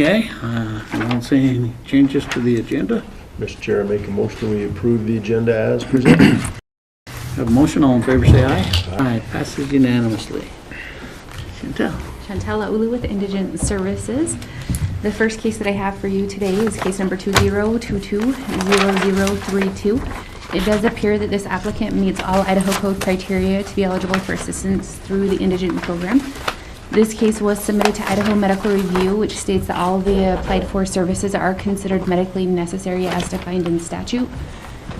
Okay, I don't see any changes to the agenda. Mr. Chair, I make a motion we approve the agenda as presented. Have a motion, all in favor say aye. Aye, passes unanimously. Chantel. Chantel Ulu with Indigent Services. The first case that I have for you today is case number 2022-0032. It does appear that this applicant meets all Idaho Code criteria to be eligible for assistance through the indigent program. This case was submitted to Idaho Medical Review, which states that all the applied for services are considered medically necessary as defined in statute.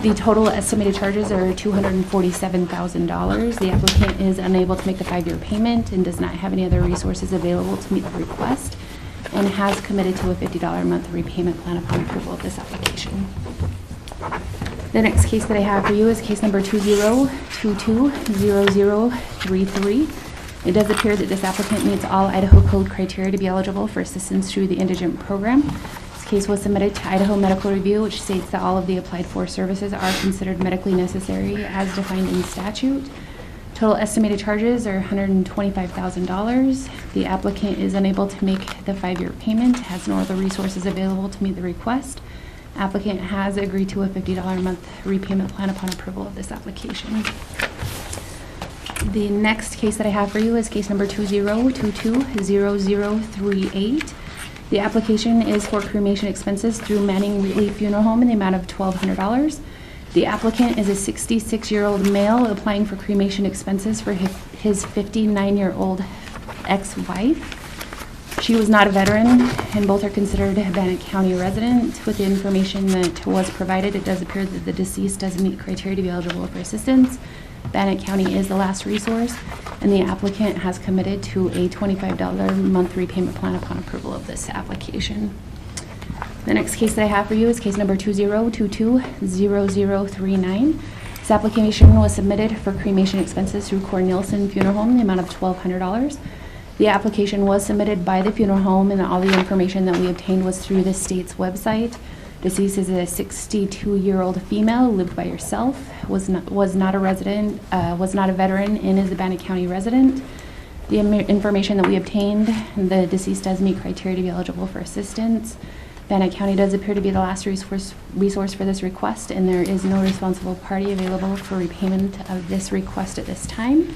The total estimated charges are $247,000. The applicant is unable to make the 5-year payment and does not have any other resources available to meet the request, and has committed to a $50 a month repayment plan upon approval of this application. The next case that I have for you is case number 2022-0033. It does appear that this applicant meets all Idaho Code criteria to be eligible for assistance through the indigent program. This case was submitted to Idaho Medical Review, which states that all of the applied for services are considered medically necessary as defined in statute. Total estimated charges are $125,000. The applicant is unable to make the 5-year payment, has no other resources available to meet the request. Applicant has agreed to a $50 a month repayment plan upon approval of this application. The next case that I have for you is case number 2022-0038. The application is for cremation expenses through Manning Relief Funeral Home in the amount of $1,200. The applicant is a 66-year-old male applying for cremation expenses for his 59-year-old ex-wife. She was not a veteran, and both are considered a Bannock County resident. With the information that was provided, it does appear that the deceased doesn't meet criteria to be eligible for assistance. Bannock County is the last resource, and the applicant has committed to a $25 a month repayment plan upon approval of this application. The next case that I have for you is case number 2022-0039. This application was submitted for cremation expenses through Cornelison Funeral Home in the amount of $1,200. The application was submitted by the funeral home, and all the information that we obtained was through the state's website. Deceased is a 62-year-old female, lived by herself, was not a resident, was not a veteran, and is a Bannock County resident. The information that we obtained, the deceased does meet criteria to be eligible for assistance. Bannock County does appear to be the last resource for this request, and there is no responsible party available for repayment of this request at this time.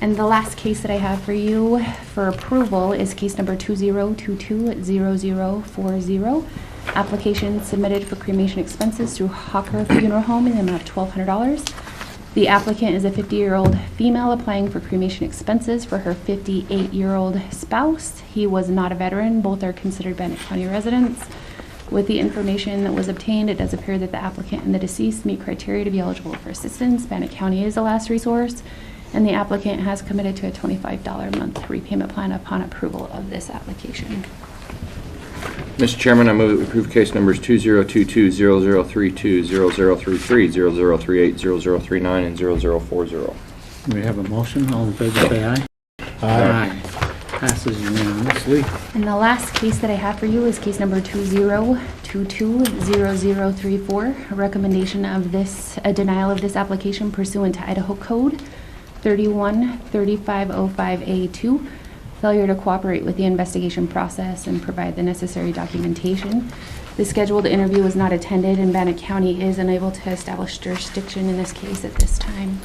And the last case that I have for you for approval is case number 2022-0040. Application submitted for cremation expenses through Hawker Funeral Home in the amount of $1,200. The applicant is a 50-year-old female applying for cremation expenses for her 58-year-old spouse. He was not a veteran. Both are considered Bannock County residents. With the information that was obtained, it does appear that the applicant and the deceased meet criteria to be eligible for assistance. Bannock County is the last resource, and the applicant has committed to a $25 a month repayment plan upon approval of this application. Mr. Chairman, I move that we approve case numbers 2022-0032, 0033, 0038, 0039, and 0040. We have a motion, all in favor say aye. Aye. Passes unanimously. And the last case that I have for you is case number 2022-0034. A recommendation of a denial of this application pursuant to Idaho Code 31-3505A2. Failure to cooperate with the investigation process and provide the necessary documentation. The scheduled interview was not attended, and Bannock County is unable to establish jurisdiction in this case at this time.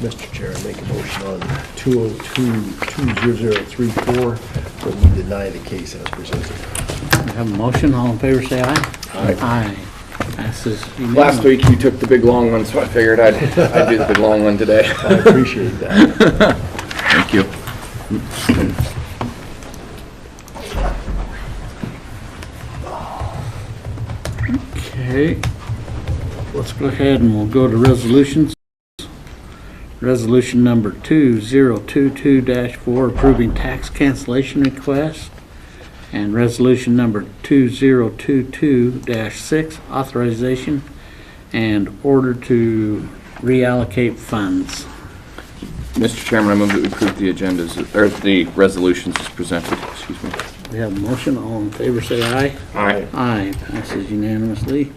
Mr. Chair, I make a motion on 202-20034 that we deny the case as presented. We have a motion, all in favor say aye. Aye. Aye. Passes unanimously. Last week you took the big long one, so I figured I'd do the big long one today. I appreciate that. Thank you. Okay, let's go ahead and we'll go to resolutions. Resolution number 2022-4 approving tax cancellation request, and resolution number 2022-6 authorization and order to reallocate funds. Mr. Chairman, I move that we approve the agendas, or the resolutions as presented. Excuse me. We have a motion. All in favor say aye. Aye. Aye. Passes unanimously.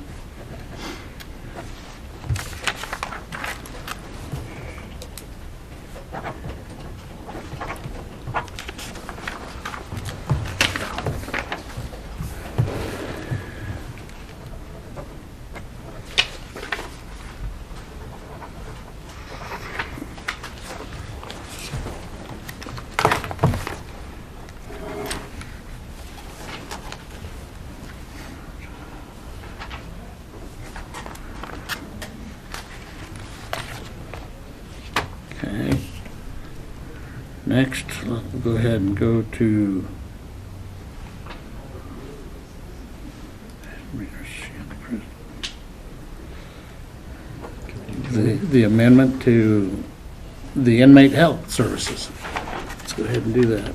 Next, we'll go ahead and go to the amendment to the inmate health services. Let's go ahead and do that.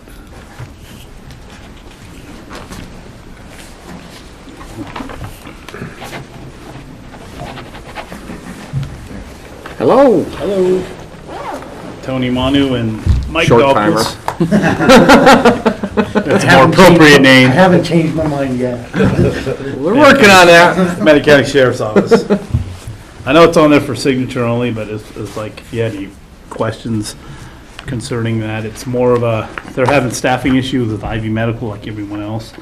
Hello. Hello. Tony Manu and Mike Short Dolphins. That's a more appropriate I name. haven't changed my mind yet. We're working on that. Medic County Sheriff's Office. I know it's on there for signature only, but it's like, if you had any questions concerning that, it's more of a, they're having staffing issues with Ivy Medical like everyone else.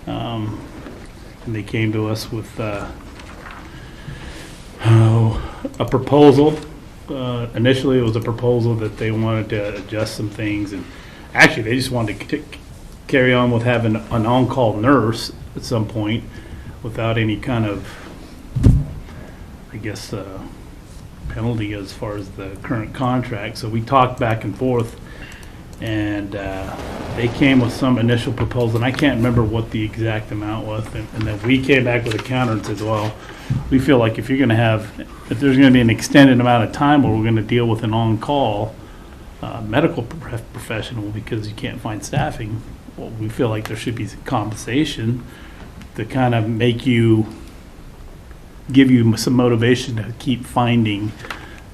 And they came to us with a proposal. Initially, it was a proposal that they wanted to adjust some things, and actually, they just wanted to carry on with having an on-call nurse at some point without any kind of, I guess, penalty as far as the current contract. So we talked back and forth, and they came with some initial proposal, and I can't remember what the exact amount was, and then we came back with a counter and said, well, we feel like if there's going to be an extended amount of time where we're going to deal with an on-call medical professional because you can't find staffing, well, we feel like there should be some compensation to kind of give you some motivation to keep finding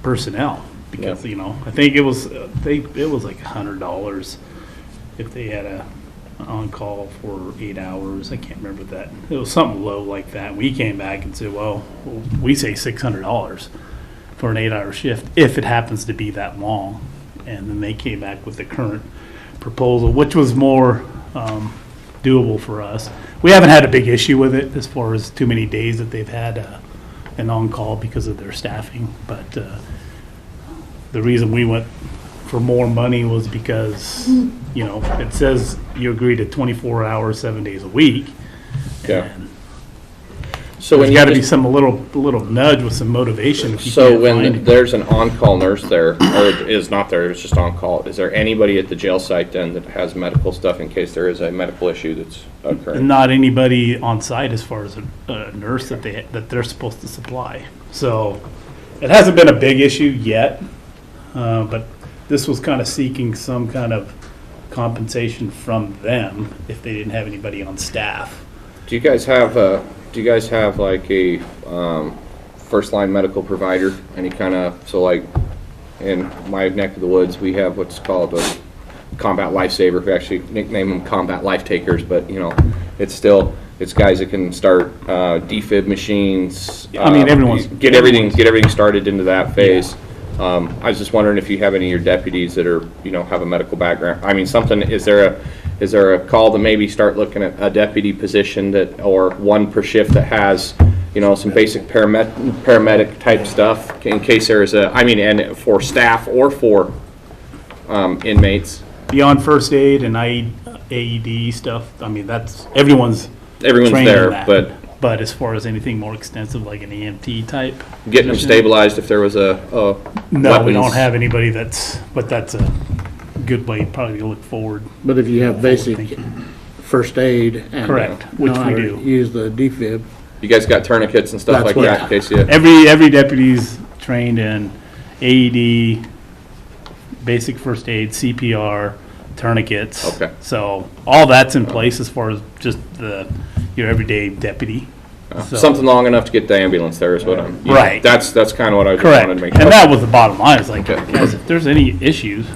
personnel. Because, I think it was like $100 if they had an on-call for 8 hours. I can't remember that. It was something low like that. We came back and said, well, we say $600 for an 8-hour shift if it happens to be that long. And then they came back with the current proposal, which was more doable for us. We haven't had a big issue with it as far as too many days that they've had an on-call because of their staffing. But the reason we went for more money was because, it says you agree to 24 hours, 7 days a week. Yeah. And So when there's you got to be some little nudge with some motivation if you So can't find when it. there's an on-call nurse there, or is not there, it's just on-call, is there anybody at the jail site then that has medical stuff in case there is a medical issue that's occurring? Not anybody on site as far as a nurse that they're supposed to supply. So it hasn't been a big issue yet, but this was kind of seeking some kind of compensation from them if they didn't have anybody on staff. Do you guys have like a first line medical provider? Any kind of, so like in my neck of the woods, we have what's called a combat lifesaver. We actually nickname them combat life takers, but it's guys that can start defib machines. I mean, get everything started into that phase. I was just wondering if you have any of your deputies that are have a medical background. I mean, is there a call to maybe start looking at a deputy position or one per shift that has some basic paramedic type stuff in case there is and for staff or for inmates? Beyond first aid and AED stuff, I mean, that's everyone's Everyone's trained in there, that. But as far as anything more extensive like an EMT type, getting them stabilized if there was a no, weapons. we don't have anybody that's a good way probably to look forward. But if you have basic Thinking. first aid and Correct, which know how we to do. use the defib, You guys got tourniquets and stuff That's like that in case you. Every deputy's trained in AED, basic first aid, CPR, tourniquets. Okay. So all that's in place as far as just your everyday deputy. So- Something long enough to get the ambulance there is what I'm. Right. That's kind of what I just Correct. wanted to make And sure. that was the bottom line. It's like, Okay. guys, if there's any issues,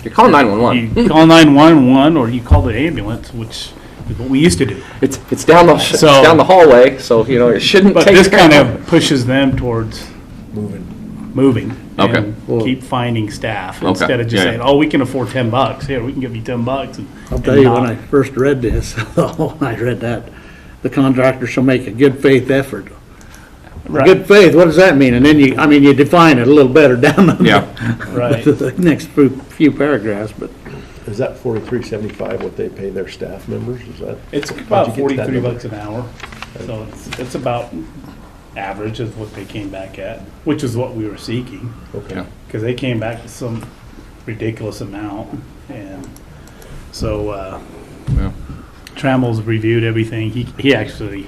You're calling 911. you call 911 or you call the ambulance, which is what we used to do. It's down the So- down the hallway, so it shouldn't But take. this kind of pushes them towards moving. Okay. And keep finding staff Okay. instead of just Yeah. saying, oh, we can afford $10. Here, we can give you $10. I'll tell you, when I first read this, when I read that, the contractor shall make a good faith effort. Good faith, what does that mean? And then you define it a little better down Right. the next few paragraphs, but Is that $43.75 what they pay their staff members? Is that? It's how'd about you get that number? $43 an hour. So it's about average is what they came back at, which is what we were seeking. Okay. Yeah. Because they came back with some ridiculous amount. And so, Yeah. Trammell's reviewed everything. He actually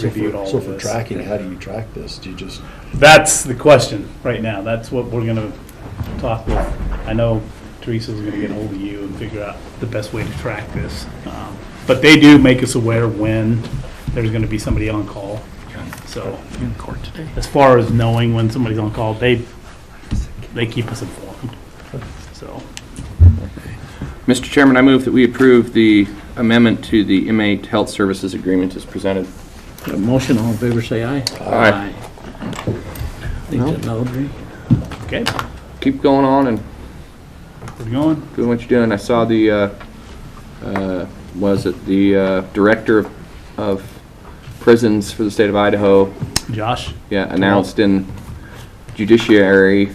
reviewed all So of for this. tracking, how do you track this? Do you just, That's the question right now. That's what we're gonna talk with. I know Teresa's gonna get hold of you and figure out the best way to track this. But they do make us aware when there's gonna be somebody on call. So, In court today. as far as knowing when somebody's on call, they keep us informed. So, Mr. Chairman, I move that we approve the amendment to the inmate health services agreement as presented. Got a motion, all in favor, say aye. Aye. Think that that'll agree. okay, Keep going on and we're going. doing what you're doing. I saw the, director of prisons for the state of Idaho, Josh? yeah, announced in judiciary,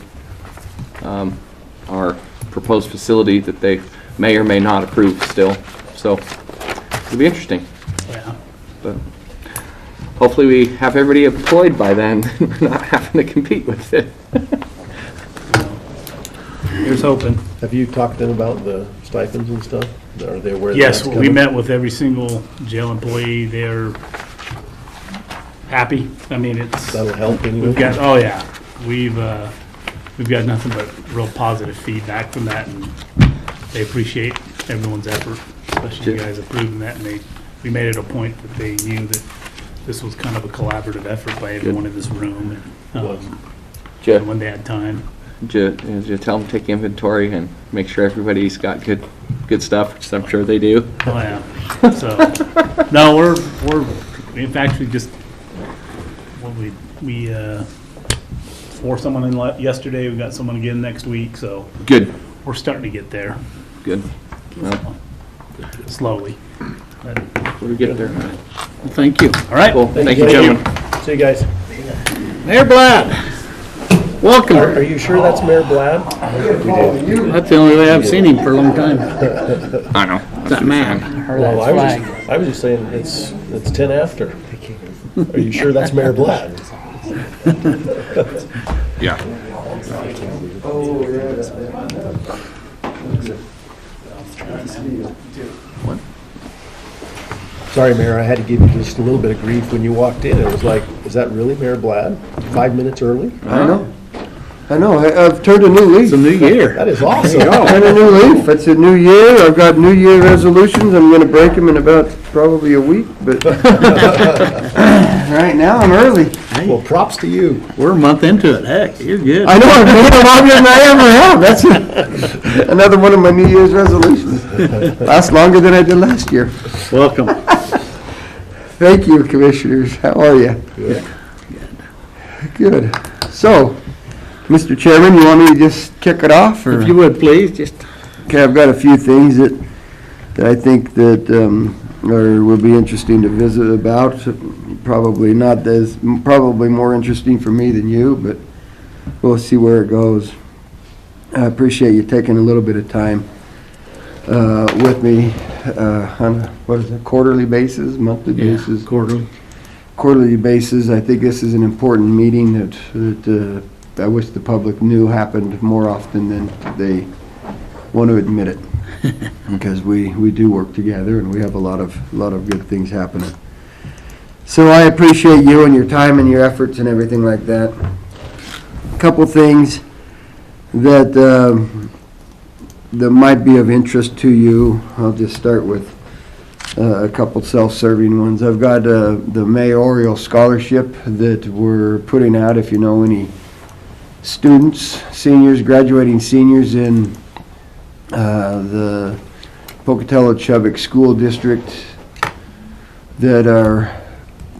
our proposed facility that they may or may not approve still. So it'll be interesting, Yeah. but hopefully we have everybody employed by then. We're not having to compete with it. Here's hoping. have you talked to them about the stipends and stuff? Are they aware that Yes, that's we coming? met with every single jail employee. They're happy. I mean, it's, That'll help anyway? we've got, oh yeah, we've got nothing but real positive feedback from that, and they appreciate everyone's effort, especially you guys approving that, and we made it a point that they knew that this was kind of a collaborative effort by everyone in this room, and Was. Did when they had time. you tell them to take inventory and make sure everybody's got good stuff, which I'm sure they do? Oh, yeah. So, no, we're, in fact, we just, well, we forced someone in yesterday, we got someone again next week, so Good, we're starting to get there, good. Well, slowly. But- we'll get there. Well, thank you. All right. Cool, thank you, gentlemen. See you guys. Mayor Blatt, welcome. Are you sure that's Mayor Blad? That's the only way I've seen him for a long time. I know. That man. Well, I was just saying, it's 10 after. Are you sure that's Mayor Blad? Yeah. Sorry, Mayor, I had to give you just a little bit of grief when you walked in. It was like, is that really Mayor Blad? 5 minutes early? I know. I've turned a new leaf. It's a new year. That is awesome. Turned a new leaf. It's a new year. I've got New Year resolutions. I'm going to break them in about probably a week, but right now I'm early. Well, props to you. We're a month into it. Heck, you're good. I know I've been here longer than I ever have. That's another one of my New Year's resolutions. Lasts longer than I did last year. Welcome. Thank you, Commissioners. How are you? Good. Good. So, Mr. Chairman, you want me to just kick it off? Or? If you would, please, just, Okay, I've got a few things that I think that would be interesting to visit about. Probably more interesting for me than you, but we'll see where it goes. I appreciate you taking a little bit of time with me on a, quarterly basis, monthly yeah, basis? quarterly. Basis. I think this is an important meeting that I wish the public knew happened more often than they want to admit it. Because we do work together and we have a lot of good things happening. So I appreciate you and your time and your efforts and everything like that. A couple things that that might be of interest to you. I'll just start with a couple self-serving ones. I've got the Mayoral Scholarship that we're putting out. If you know any students, graduating seniors in the Pocatello-Chubbuck School District that are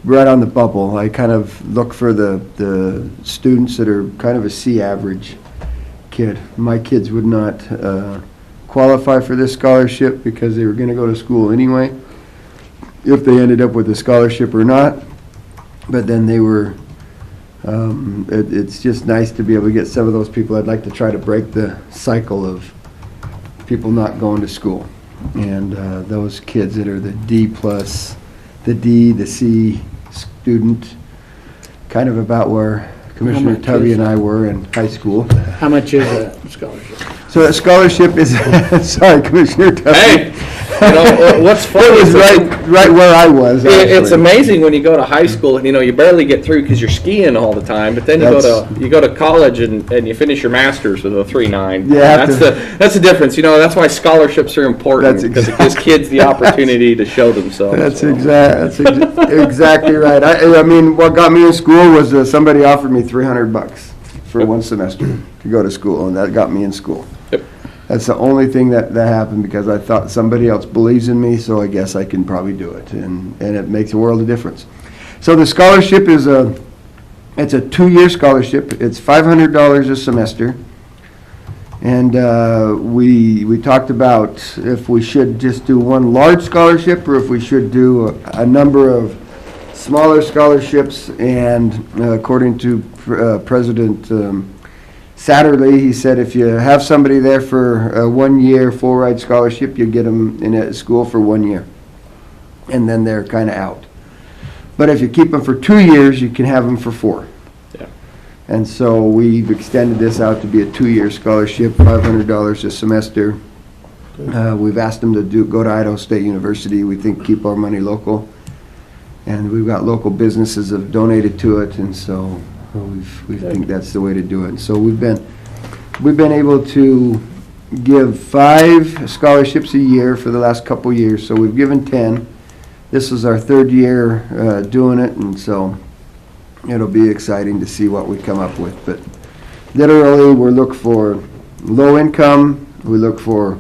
right on the bubble. I kind of look for the students that are kind of a C average kid. My kids would not qualify for this scholarship because they were going to go to school anyway, if they ended up with a scholarship or not. But then they were, it's just nice to be able to get some of those people. I'd like to try to break the cycle of people not going to school. And those kids that are the D+, the D, the C student, kind of about where Commissioner much Tubby is and I were in high school. How much is that scholarship? So that scholarship is, sorry, Commissioner Duffy. Hey, you know, what's funny It was is right where I was, it's actually. amazing when you go to high school and, you know, you barely get through because you're skiing all the time, but then you go to college and you finish your master's with a 3.9. Yeah, That's the difference, you know, that's why scholarships are important, That's because it gives kids the opportunity to show themselves. That's so. exactly right. I mean, what got me in school was somebody offered me $300 for one semester to go to school, and that got me in school. Yep. That's the only thing that happened, because I thought somebody else believes in me, so I guess I can probably do it, and it makes a world of difference. So the scholarship it's a 2-year scholarship. It's $500 a semester, and we talked about if we should just do one large scholarship or if we should do a number of smaller scholarships. And according to President Satterley, he said if you have somebody there for a 1-year full-ride scholarship, you get them in a school for 1 year, and then they're kind of out. But if you keep them for 2 years, you can have them for 4. Yeah. And so we've extended this out to be a 2-year scholarship, $500 a semester. We've asked them to go to Idaho State University. We think keep our money local. And we've got local businesses that have donated to it, and so we think that's the way to do it. So we've been able to give 5 scholarships a year for the last couple years. So we've given 10. This is our 3rd year doing it, and so it'll be exciting to see what we come up with. But literally, we look for low income, we look for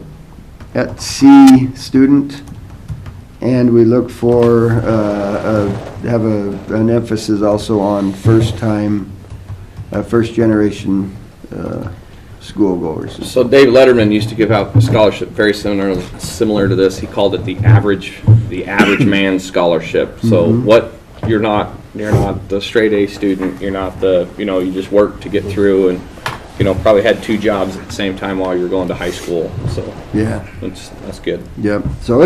at C student, and we look for have an emphasis also on first generation school goers. So Dave Letterman used to give out a scholarship very similar to this. He called it the average man scholarship. So what you're not the straight A student. You're not you just work to get through, and probably had 2 jobs at the same time while you were going to high school. So yeah, that's good. Yep. So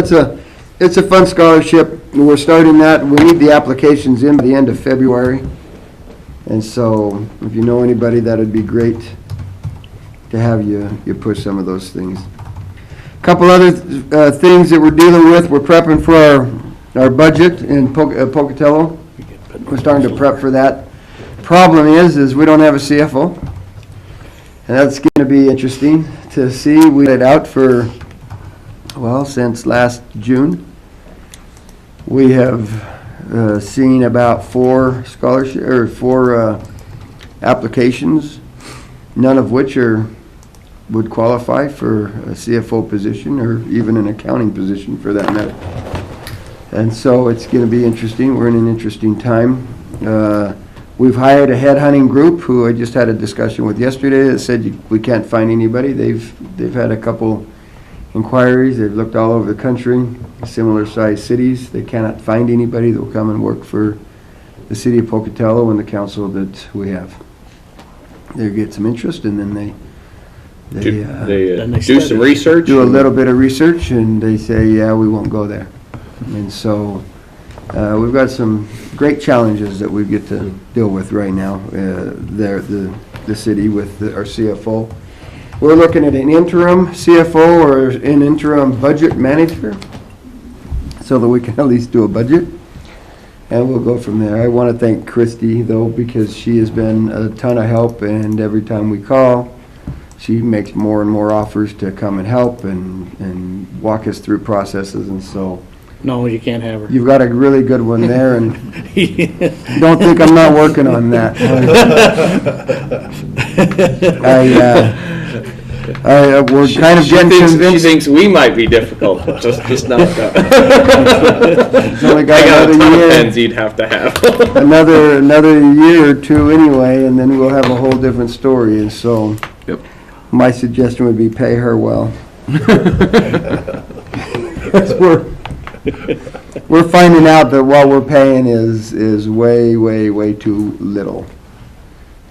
it's a fun scholarship. We're starting that. We need the applications in by the end of February. And so if you know anybody, that would be great to have you push some of those things. A couple other things that we're dealing with. We're prepping for our budget in Pocatello. We're starting to prep for that. Problem is we don't have a CFO. And that's going to be interesting to see. We had it out for, since last June. We have seen about 4 applications, none of which would qualify for a CFO position or even an accounting position for that matter. And so it's going to be interesting. We're in an interesting time. We've hired a headhunting group who I just had a discussion with yesterday that said we can't find anybody. They've had a couple inquiries. They've looked all over the country, similar sized cities. They cannot find anybody that will come and work for the city of Pocatello and the council that we have. They get some interest, and then they do some research. Do a little bit of research, and they say, yeah, we won't go there. And so we've got some great challenges that we get to deal with right now. The city with our CFO. We're looking at an interim CFO or an interim budget manager so that we can at least do a budget, and we'll go from there. I want to thank Christy, though, because she has been a ton of help, and every time we call, she makes more and more offers to come and help and walk us through processes, and so. No, you can't have her. You've got a really good one there, and don't think I'm not working on that. We're kind of getting convinced. She thinks we might be difficult, but just not that. Only I got a another ton of year. pens you'd have to have. another year or 2 anyway, and then we'll have a whole different story. And so, Yep. my suggestion would be pay her well. We're finding out that what we're paying is way, way, way too little.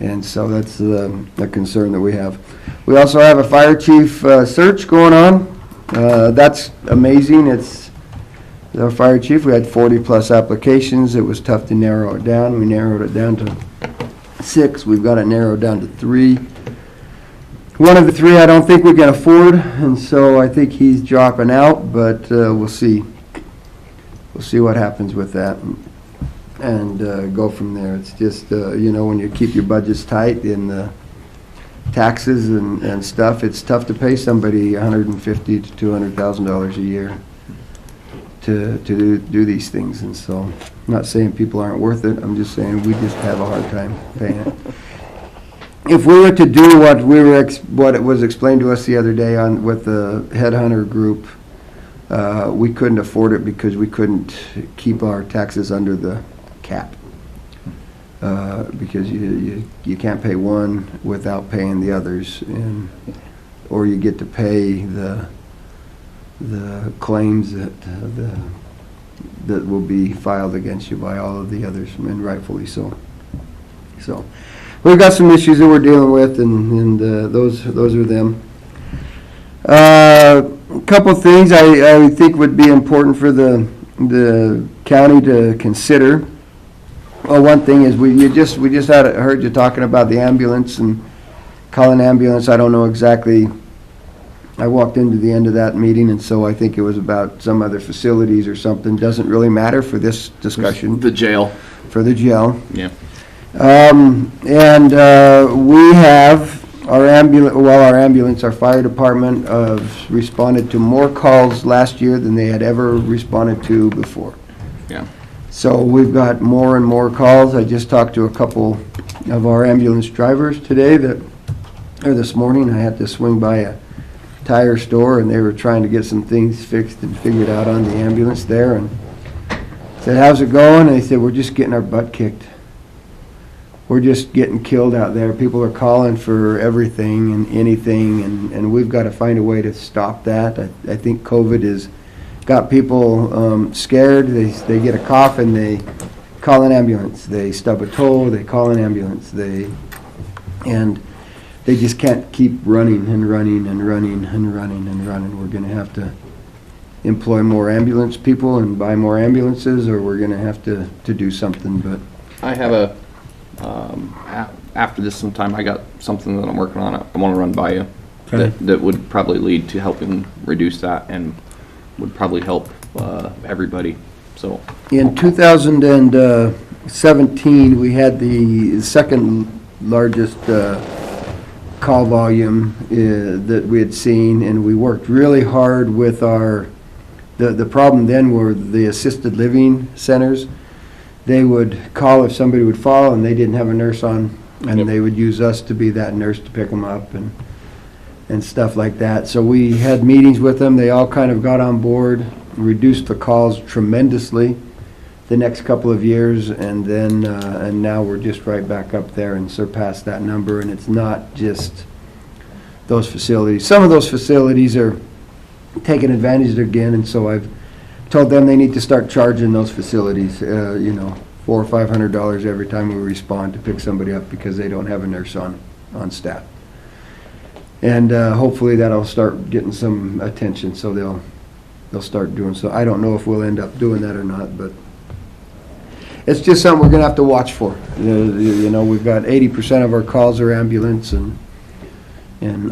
And so that's a concern that we have. We also have a fire chief search going on. That's amazing. It's our fire chief. We had 40-plus applications. It was tough to narrow it down. We narrowed it down to 6. We've got it narrowed down to 3. One of the three I don't think we can afford, and so I think he's dropping out, but we'll see. We'll see what happens with that and go from there. It's just, when you keep your budgets tight in the taxes and stuff, it's tough to pay somebody $150,000 to $200,000 a year to do these things. And so, I'm not saying people aren't worth it. I'm just saying we just have a hard time paying it. If we were to do what it was explained to us the other day with the headhunter group, we couldn't afford it because we couldn't keep our taxes under the cap. Because you can't pay one without paying the others, or you get to pay the claims that will be filed against you by all of the others, and rightfully so. So we've got some issues that we're dealing with, and those are them. A couple things I think would be important for the county to consider. Well, one thing is we just heard you talking about the ambulance and calling ambulance. I don't know exactly. I walked into the end of that meeting, and so I think it was about some other facilities or something. Doesn't really matter for this discussion. The jail. For the jail. Yeah. We have our ambulance, our fire department responded to more calls last year than they had ever responded to before. Yeah. So we've got more and more calls. I just talked to a couple of our ambulance drivers today this morning. I had to swing by a tire store, and they were trying to get some things fixed and figured out on the ambulance there, and said, "How's it going?" And they said, "We're just getting our butt kicked. We're just getting killed out there. People are calling for everything and anything, and we've got to find a way to stop that." I think COVID has got people scared. They get a cough and they call an ambulance. They stub a toe, they call an ambulance. And they just can't keep running and running and running and running and running. We're going to have to employ more ambulance people and buy more ambulances, or we're going to have to do something. But I have after this sometime, I got something that I'm working on. I want to run by you that would probably lead to helping reduce that and would probably help everybody. So in 2017, we had the second largest call volume that we had seen, and we worked really hard with the problem then were the assisted living centers. They would call if somebody would fall and they didn't have a nurse on, and Yep. they would use us to be that nurse to pick them up and stuff like that. So we had meetings with them. They all kind of got on board, reduced the calls tremendously the next couple of years, and then and now we're just right back up there and surpassed that number. And it's not just those facilities. Some of those facilities are taking advantage of it again, and so I've told them they need to start charging those facilities, $400 or $500 every time we respond to pick somebody up because they don't have a nurse on staff. And hopefully that'll start getting some attention, so they'll start doing so. I don't know if we'll end up doing that or not, but it's just something we're going to have to watch for. We've got 80% of our calls are ambulance, and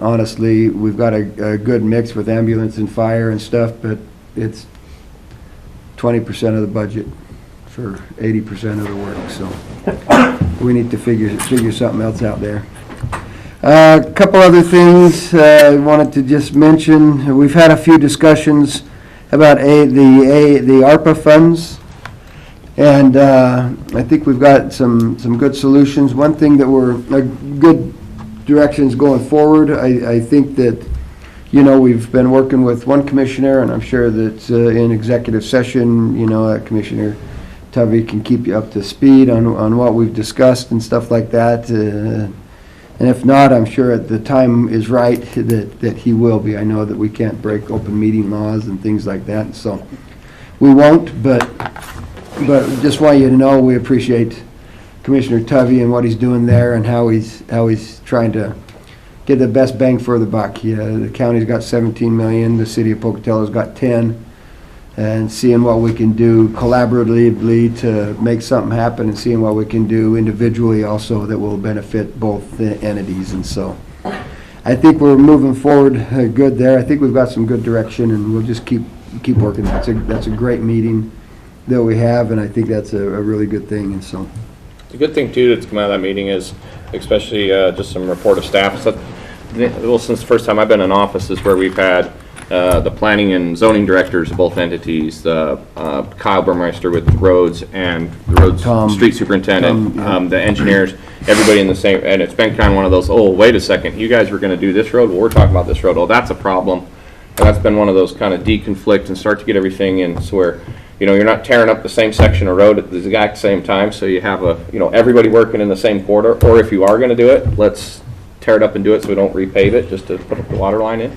honestly, we've got a good mix with ambulance and fire and stuff, but it's 20% of the budget for 80% of the work, so we need to figure something else out there. A couple other things I wanted to just mention. We've had a few discussions about the Arpa Funds, and I think we've got some good solutions. One thing that we're good directions going forward, I think that we've been working with one commissioner, and I'm sure that in executive session, Commissioner Tovey can keep you up to speed on what we've discussed and stuff like that. And if not, I'm sure at the time is right that he will be. I know that we can't break open meeting laws and things like that, so we won't. But just want you to know we appreciate Commissioner Tovey and what he's doing there, and how he's trying to get the best bang for the buck. The county's got 17 million, the city of Pocatello's got 10, and seeing what we can do collaboratively to make something happen, and seeing what we can do individually also that will benefit both the entities. And so I think we're moving forward good there. I think we've got some good direction, and we'll just keep working. That's a great meeting that we have, and I think that's a really good thing, and so. The good thing too that's come out of that meeting is, especially just some report of staff. So, well, since the first time I've been in office is where we've had the planning and zoning directors of both entities, Kyle Burmeister with roads and the roads Tom. street superintendent, Tom, yeah. the engineers, everybody in the same. And it's been kind of one of those. Oh, wait a second, you guys were going to do this road. Well, we're talking about this road. Oh, that's a problem. And that's been one of those kind of deconflict and start to get everything in. So where, you know, you're not tearing up the same section of road at the exact same time, so you have everybody working in the same quarter, or if you are gonna do it, let's tear it up and do it so we don't repave it, just to put the water line in.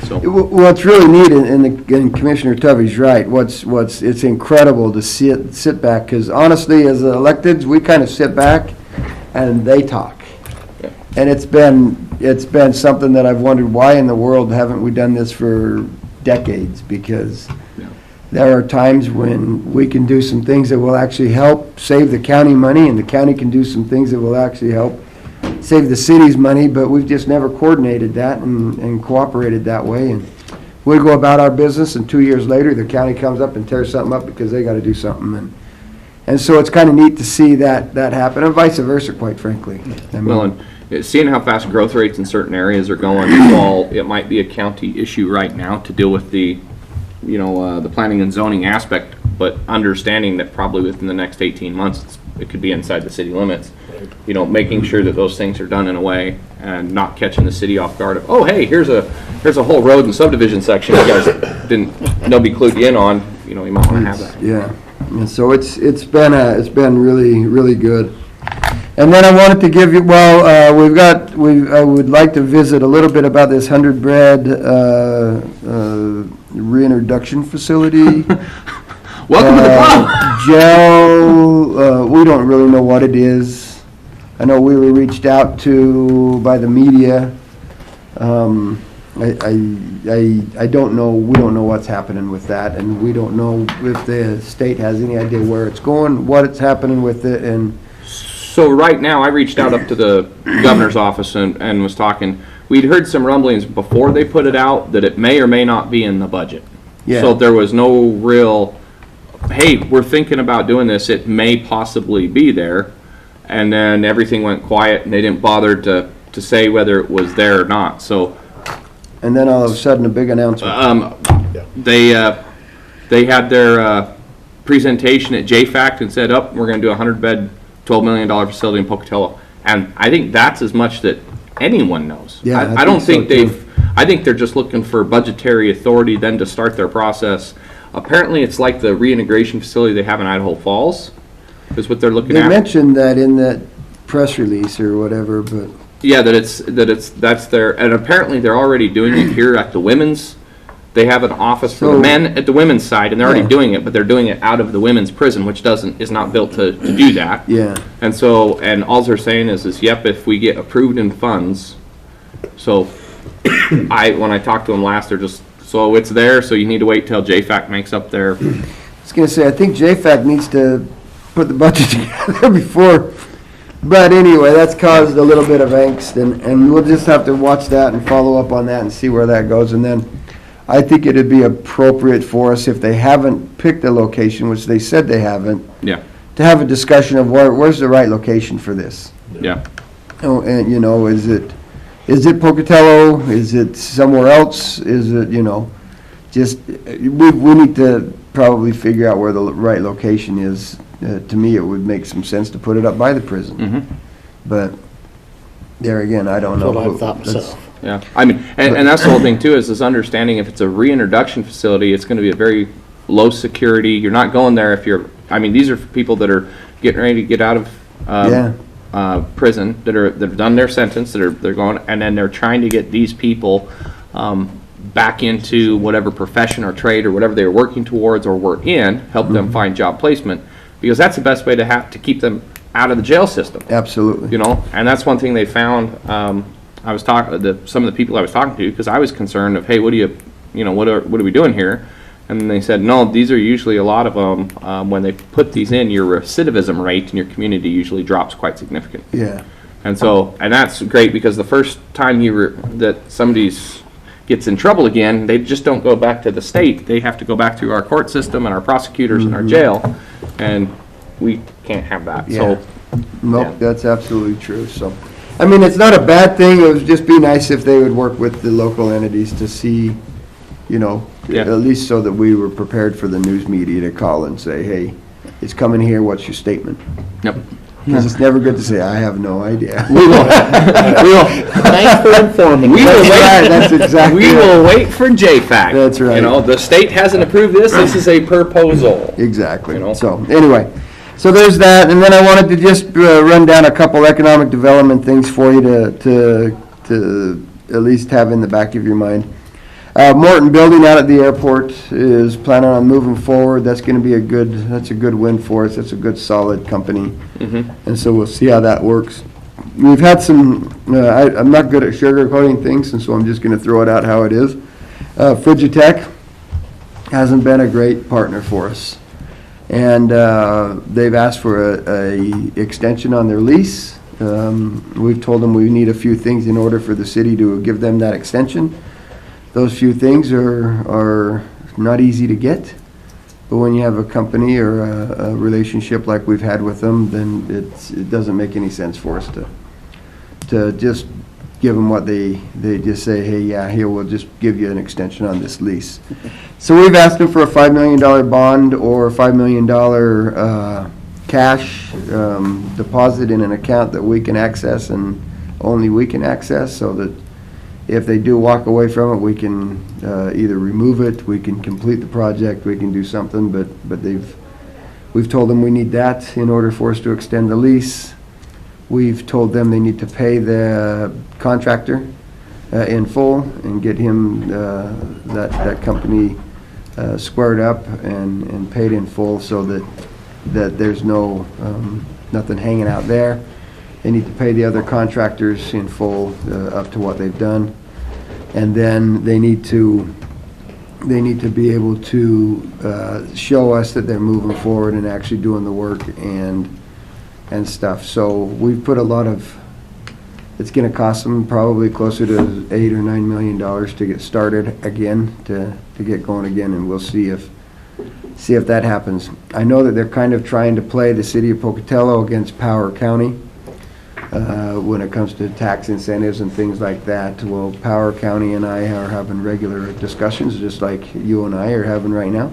So, What's really neat, and Commissioner Tovey's right, it's incredible to sit back, because honestly, as electeds, we kind of sit back and they talk. Yeah. And it's been something that I've wondered, why in the world haven't we done this for decades? Because there are times when we can do some things that will actually help save the county money, and the county can do some things that will actually help save the city's money, but we've just never coordinated that and cooperated that way. And we go about our business, and 2 years later, the county comes up and tears something up because they got to do something. And so it's kind of neat to see that happen, and vice versa, quite frankly. I mean, well, and seeing how fast growth rates in certain areas are going, while it might be a county issue right now to deal with the planning and zoning aspect, but understanding that probably within the next 18 months, it could be inside the city limits. You know, making sure that those things are done in a way and not catching the city off guard of, oh, hey, here's a whole road and subdivision section you guys nobody clued you in on. You know, you might want to have that. Yeah, and so it's been really good. And then I wanted to give you, I would like to visit a little bit about this 100 Bread reintroduction facility. Welcome to the club. Gel, we don't really know what it is. I know we were reached out to by the media. I don't know, we don't know what's happening with that, and we don't know if the state has any idea where it's going, what it's happening with it, and So right now, I reached out up to the governor's office and was talking. We'd heard some rumblings before they put it out that it may or may not be in the budget. Yeah. So there was no real, hey, we're thinking about doing this, it may possibly be there. And then everything went quiet and they didn't bother to say whether it was there or not. So and then all of a sudden a big announcement. they had their presentation at JFACT and said, we're going to do a 100-bed, $12 million facility in Pocatello. And I think that's as much that anyone knows. Yeah, I don't think so, too. I think they're just looking for budgetary authority then to start their process. Apparently it's like the reintegration facility they have in Idaho Falls is what they're looking They at. mentioned that in that press release or whatever, but Yeah, that's their, and apparently they're already doing it here at the women's. They have an office for the So- men at the women's side, and they're already Yeah. doing it, but they're doing it out of the women's prison, which is not built to do that. yeah. And so, and all they're saying is yep, if we get approved in funds. So, when I talked to them last, they're just, so it's there, so you need to wait till JFAC makes up their, I was gonna say, I think JFAC needs to put the budget together before, but anyway, that's caused a little bit of angst, and we'll just have to watch that and follow up on that and see where that goes, and then I think it'd be appropriate for us, if they haven't picked a location, which they said they haven't, yeah, to have a discussion of where's the right location for this. yeah. Oh, and, is it Pocatello? Is it somewhere else? Is it, just, we need to probably figure out where the right location is. To me, it would make some sense to put it up by the prison. Mm-hmm. But there again, I don't know. That's what I thought myself. Yeah, I mean, and that's the whole thing too, is this understanding if it's a reintroduction facility, it's gonna be a very low security, you're not going there if you're, I mean, these are people that are getting ready to get out of, prison, that have done their sentence, they're going, and then they're trying to get these people, back into whatever profession or trade or whatever they were working towards or were in, help them find job placement, because that's the best way to keep them out of the jail system. Absolutely. And that's one thing they found. I was talking to some of the people I was talking to, because I was concerned of, hey, what are we doing here? And they said, no, these are usually a lot of them. When they put these in, your recidivism rate in your community usually drops quite significantly. Yeah. And so, and that's great because the first time that somebody's gets in trouble again, they just don't go back to the state. They have to go back through our court system and our prosecutors and our jail, and we can't have that. Yeah. So, Nope, Yeah. that's absolutely true, so. I mean, it's not a bad thing, it would just be nice if they would work with the local entities to see, you know, Yeah. at least so that we were prepared for the news media to call and say, hey, it's coming here, what's your statement? yep. Because it's never good to say, I have no idea. Thanks for informing me. We will That's right, wait. that's exactly We right. will wait for JFAC. That's right. You know, the state hasn't approved this. This is a proposal. Exactly. You know? So, anyway, so there's that, and then I wanted to just run down a couple economic development things for you to at least have in the back of your mind. Morton Building out at the airport is planning on moving forward. That's gonna be that's a good win for us. That's a good, solid company. And so we'll see how that works. We've had some, I'm not good at sugarcoating things, and so I'm just gonna throw it out how it is. Frigitech hasn't been a great partner for us. And they've asked for a extension on their lease. We've told them we need a few things in order for the city to give them that extension. Those few things are not easy to get, but when you have a company or a relationship like we've had with them, then it doesn't make any sense for us to just give them what they just say, hey, yeah, here, we'll just give you an extension on this lease. So we've asked them for a $5 million bond or $5 million cash deposit in an account that we can access and only we can access, so that if they do walk away from it, we can either remove it, we can complete the project, we can do something, but we've told them we need that in order for us to extend the lease. We've told them they need to pay the contractor in full and get him, that company squared up and paid in full, so that there's no, nothing hanging out there. They need to pay the other contractors in full up to what they've done. And then they need to be able to show us that they're moving forward and actually doing the work and stuff. So we've put a lot of, it's gonna cost them probably closer to $8 or $9 million to get started again, to get going again, and we'll see if that happens. I know that they're kind of trying to play the city of Pocatello against Power County when it comes to tax incentives and things like that. Well, Power County and I are having regular discussions, just like you and I are having right now.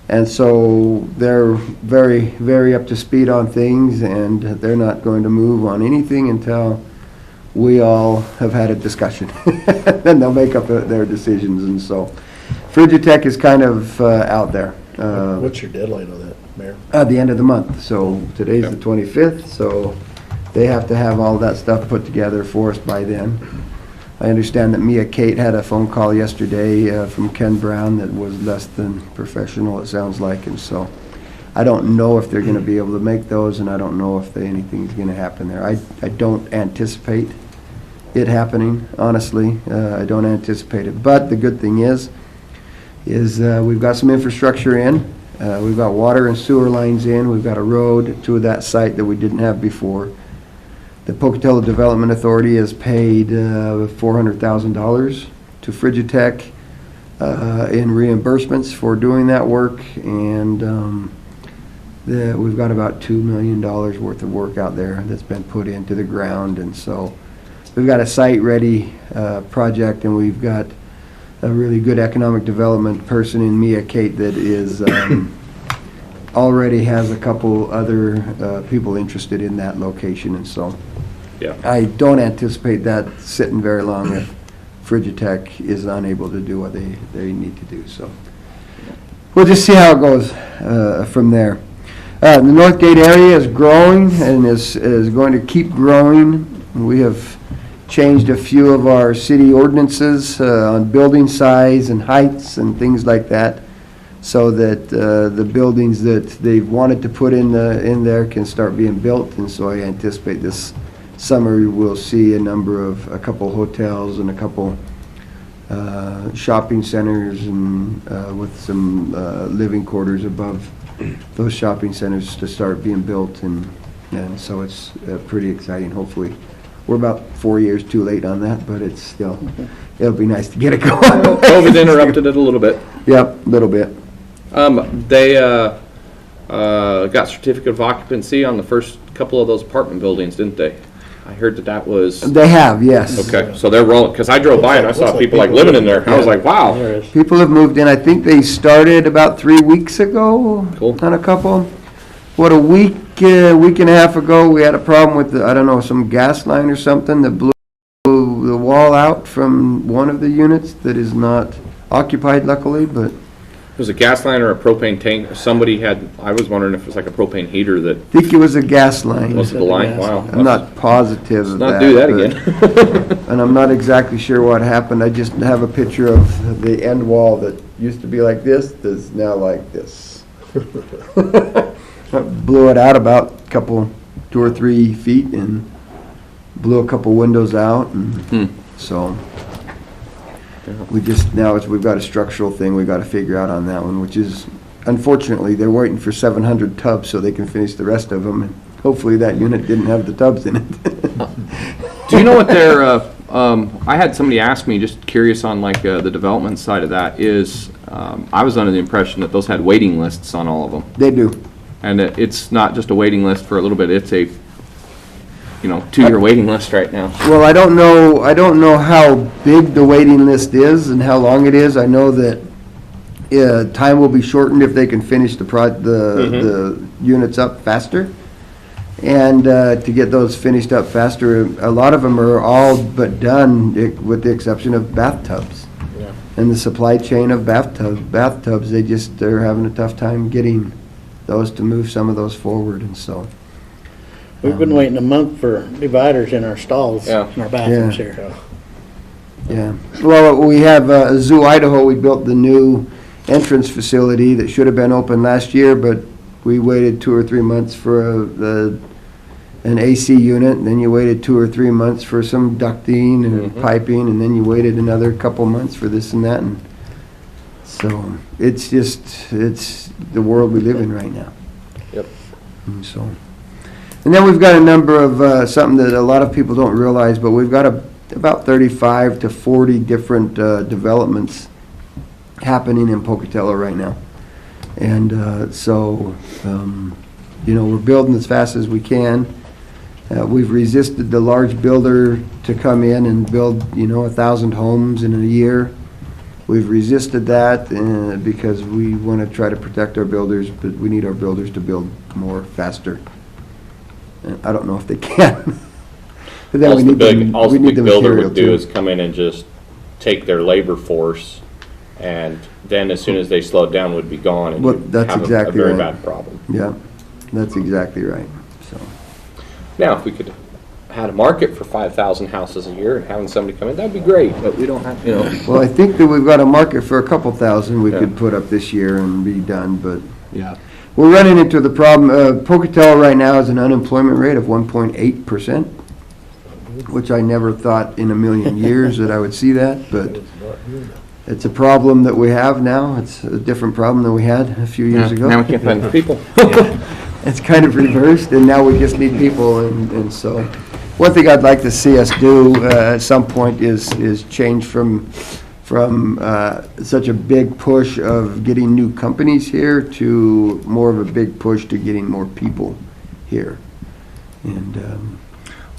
And so they're very, very up to speed on things, and they're not going to move on anything until we all have had a discussion. Then they'll make up their decisions, and so Frigitech is kind of out there. What's your deadline on that, Mayor? At the end of the month, so today's the 25th, so they have to have all that stuff put together for us by then. I understand that Mia Kate had a phone call yesterday from Ken Brown that was less than professional, it sounds like, and so I don't know if they're gonna be able to make those, and I don't know if anything's gonna happen there. I don't anticipate it happening, honestly. I don't anticipate it, but the good thing is we've got some infrastructure in. We've got water and sewer lines in. We've got a road to that site that we didn't have before. The Pocatello Development Authority has paid $400,000 to Frigitech in reimbursements for doing that work, and we've got about $2 million worth of work out there that's been put into the ground, and so we've got a site-ready project, and we've got a really good economic development person in Mia Kate that is already has a couple other people interested in that location, and so Yeah. I don't anticipate that sitting very long if Frigitech is unable to do what they need to do. So we'll just see how it goes from there. The Northgate area is growing and is going to keep growing. We have changed a few of our city ordinances on building size and heights and things like that, so that the buildings that they've wanted to put in there can start being built. And so I anticipate this summer we'll see a couple hotels and a couple shopping centers, and with some living quarters above those shopping centers to start being built, and And so it's pretty exciting, hopefully. We're about 4 years too late on that, but it's still, it'll be nice to get it going. COVID interrupted it a little bit. Yep, a little bit. They got certificate of occupancy on the first couple of those apartment buildings, didn't they? I heard that was, They have, yes. okay, so they're rolling, because I drove by and I saw people like living in there. I was like, wow. There is. People have moved in. I think they started about 3 weeks ago Cool. on a couple. What, a week and a half ago, we had a problem with the, I don't know, some gas line or something that blew the wall out from one of the units that is not occupied luckily, but It was a gas line or a propane tank. Somebody had, I was wondering if it was like a propane heater that, I think it was a gas line. was it the line? Wow. I'm not positive of that. Not do that but- again. And I'm not exactly sure what happened. I just have a picture of the end wall that used to be like this, that's now like this. Blew it out about a couple, 2 or 3 feet and blew a couple windows out and so. We just, now we've got a structural thing we gotta figure out on that one, which is, unfortunately, they're waiting for 700 tubs so they can finish the rest of them. And hopefully that unit didn't have the tubs in it. Do you know what their, I had somebody ask me, just curious on like the development side of that, is, I was under the impression that those had waiting lists on all of them. They do. And that it's not just a waiting list for a little bit, it's a, 2-year waiting list right now. Well, I don't know how big the waiting list is and how long it is. I know that time will be shortened if they can finish the units up faster. And to get those finished up faster, a lot of them are all but done, with the exception of bathtubs. Yeah. And the supply chain of bathtubs, they're having a tough time getting those to move some of those forward, and so. We've been waiting a month for dividers in our stalls, in Yeah. our bathrooms Yeah. here. Yeah, well, we have, Zoo Idaho, we built the new entrance facility that should have been open last year, but we waited 2 or 3 months for an AC unit, and then you waited 2 or 3 months for some ducting and piping, and then you waited another couple months for this and that, and so, it's the world we live in right now. Yep. And so, and then we've got a number of, something that a lot of people don't realize, but we've got about 35 to 40 different developments happening in Pocatello right now. And so, we're building as fast as we can. We've resisted the large builder to come in and build, 1,000 homes in a year. We've resisted that because we want to try to protect our builders, but we need our builders to build more faster. And I don't know if they can. But then All we the need big, all the big builder material would do too. is come in and just take their labor force, and then as soon as they slowed down, would be gone, and Well, you'd that's have a exactly very right. bad problem. Yeah, that's exactly right, so. Now, if we could had a market for 5,000 houses a year and having somebody come in, that'd be great, but we don't have, Well, I think that we've got a market for a couple thousand we Yeah. could put up this year and be done, but Yeah. we're running into the problem, Pocatello right now has an unemployment rate of 1.8%, which I never thought in a million years that I would see that, but it's a problem that we have now. It's a different problem than we had a few years ago. Now we can't find the people. It's kind of reversed, and now we just need people, and so, one thing I'd like to see us do at some point is change from such a big push of getting new companies here to more of a big push to getting more people here. And,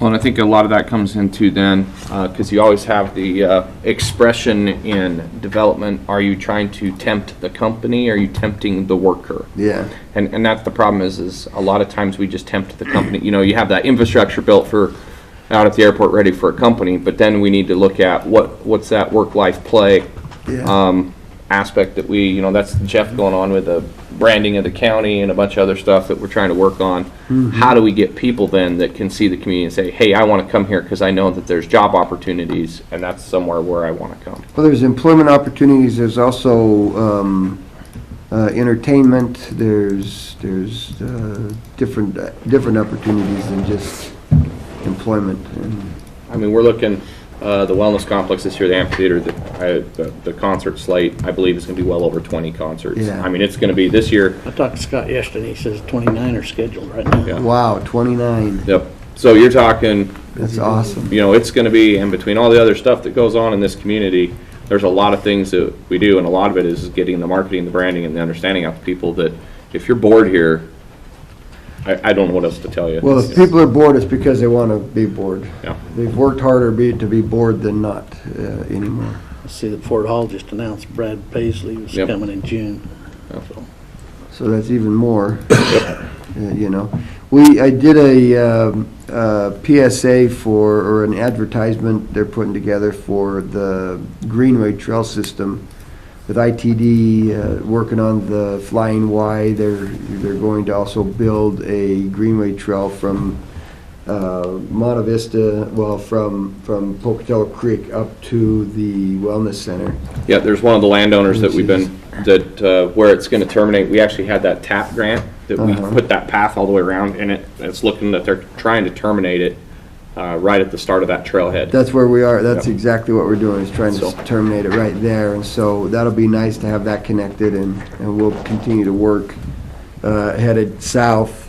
Well, and I think a lot of that comes into then, because you always have the expression in development, are you trying to tempt the company, or are you tempting the worker? yeah, And that's the problem is a lot of times we just tempt the company. You have that infrastructure built for out at the airport ready for a company, but then we need to look at what's that work-life play yeah. aspect that that's Jeff going on with the branding of the county and a bunch of other stuff that we're trying to work on. How do we get people then that can see the community and say, hey, I want to come here because I know that there's job opportunities and that's somewhere where I want to come. Well, there's employment opportunities, there's also entertainment, there's different opportunities than just employment. And I mean, we're looking the wellness complex this year, the amphitheater, the concert slate, I believe is going to be well over 20 concerts. Yeah. I mean, it's going to be this year. I talked to Scott yesterday, he says 29 are scheduled right now. Yeah. Wow, 29. Yep. So you're talking, That's awesome. you know, it's going to be, and between all the other stuff that goes on in this community, there's a lot of things that we do, and a lot of it is getting the marketing, the branding, and the understanding out to people that if you're bored here, I don't know what else to tell you. Well, if people are bored, it's because they want to be bored. Yeah. They've worked harder to be bored than not anymore. I see that Fort Hall just announced Brad Paisley was Yep. coming in June. Yep. So, So that's even more, you know. I did a PSA or an advertisement they're putting together for the Greenway Trail System with ITD working on the Flying Y. They're going to also build a Greenway Trail from Monte Vista, well, from Pocatello Creek up to the Wellness Center. Yeah, there's one of the landowners that we've been, where it's gonna terminate, we actually had that TAP grant, that we put that path all the way around, and it's looking that they're trying to terminate it, right at the start of that trailhead. That's where we are. That's Yep. exactly what we're doing, is trying to So- terminate it right there. And so that'll be nice to have that connected, and we'll continue to work headed south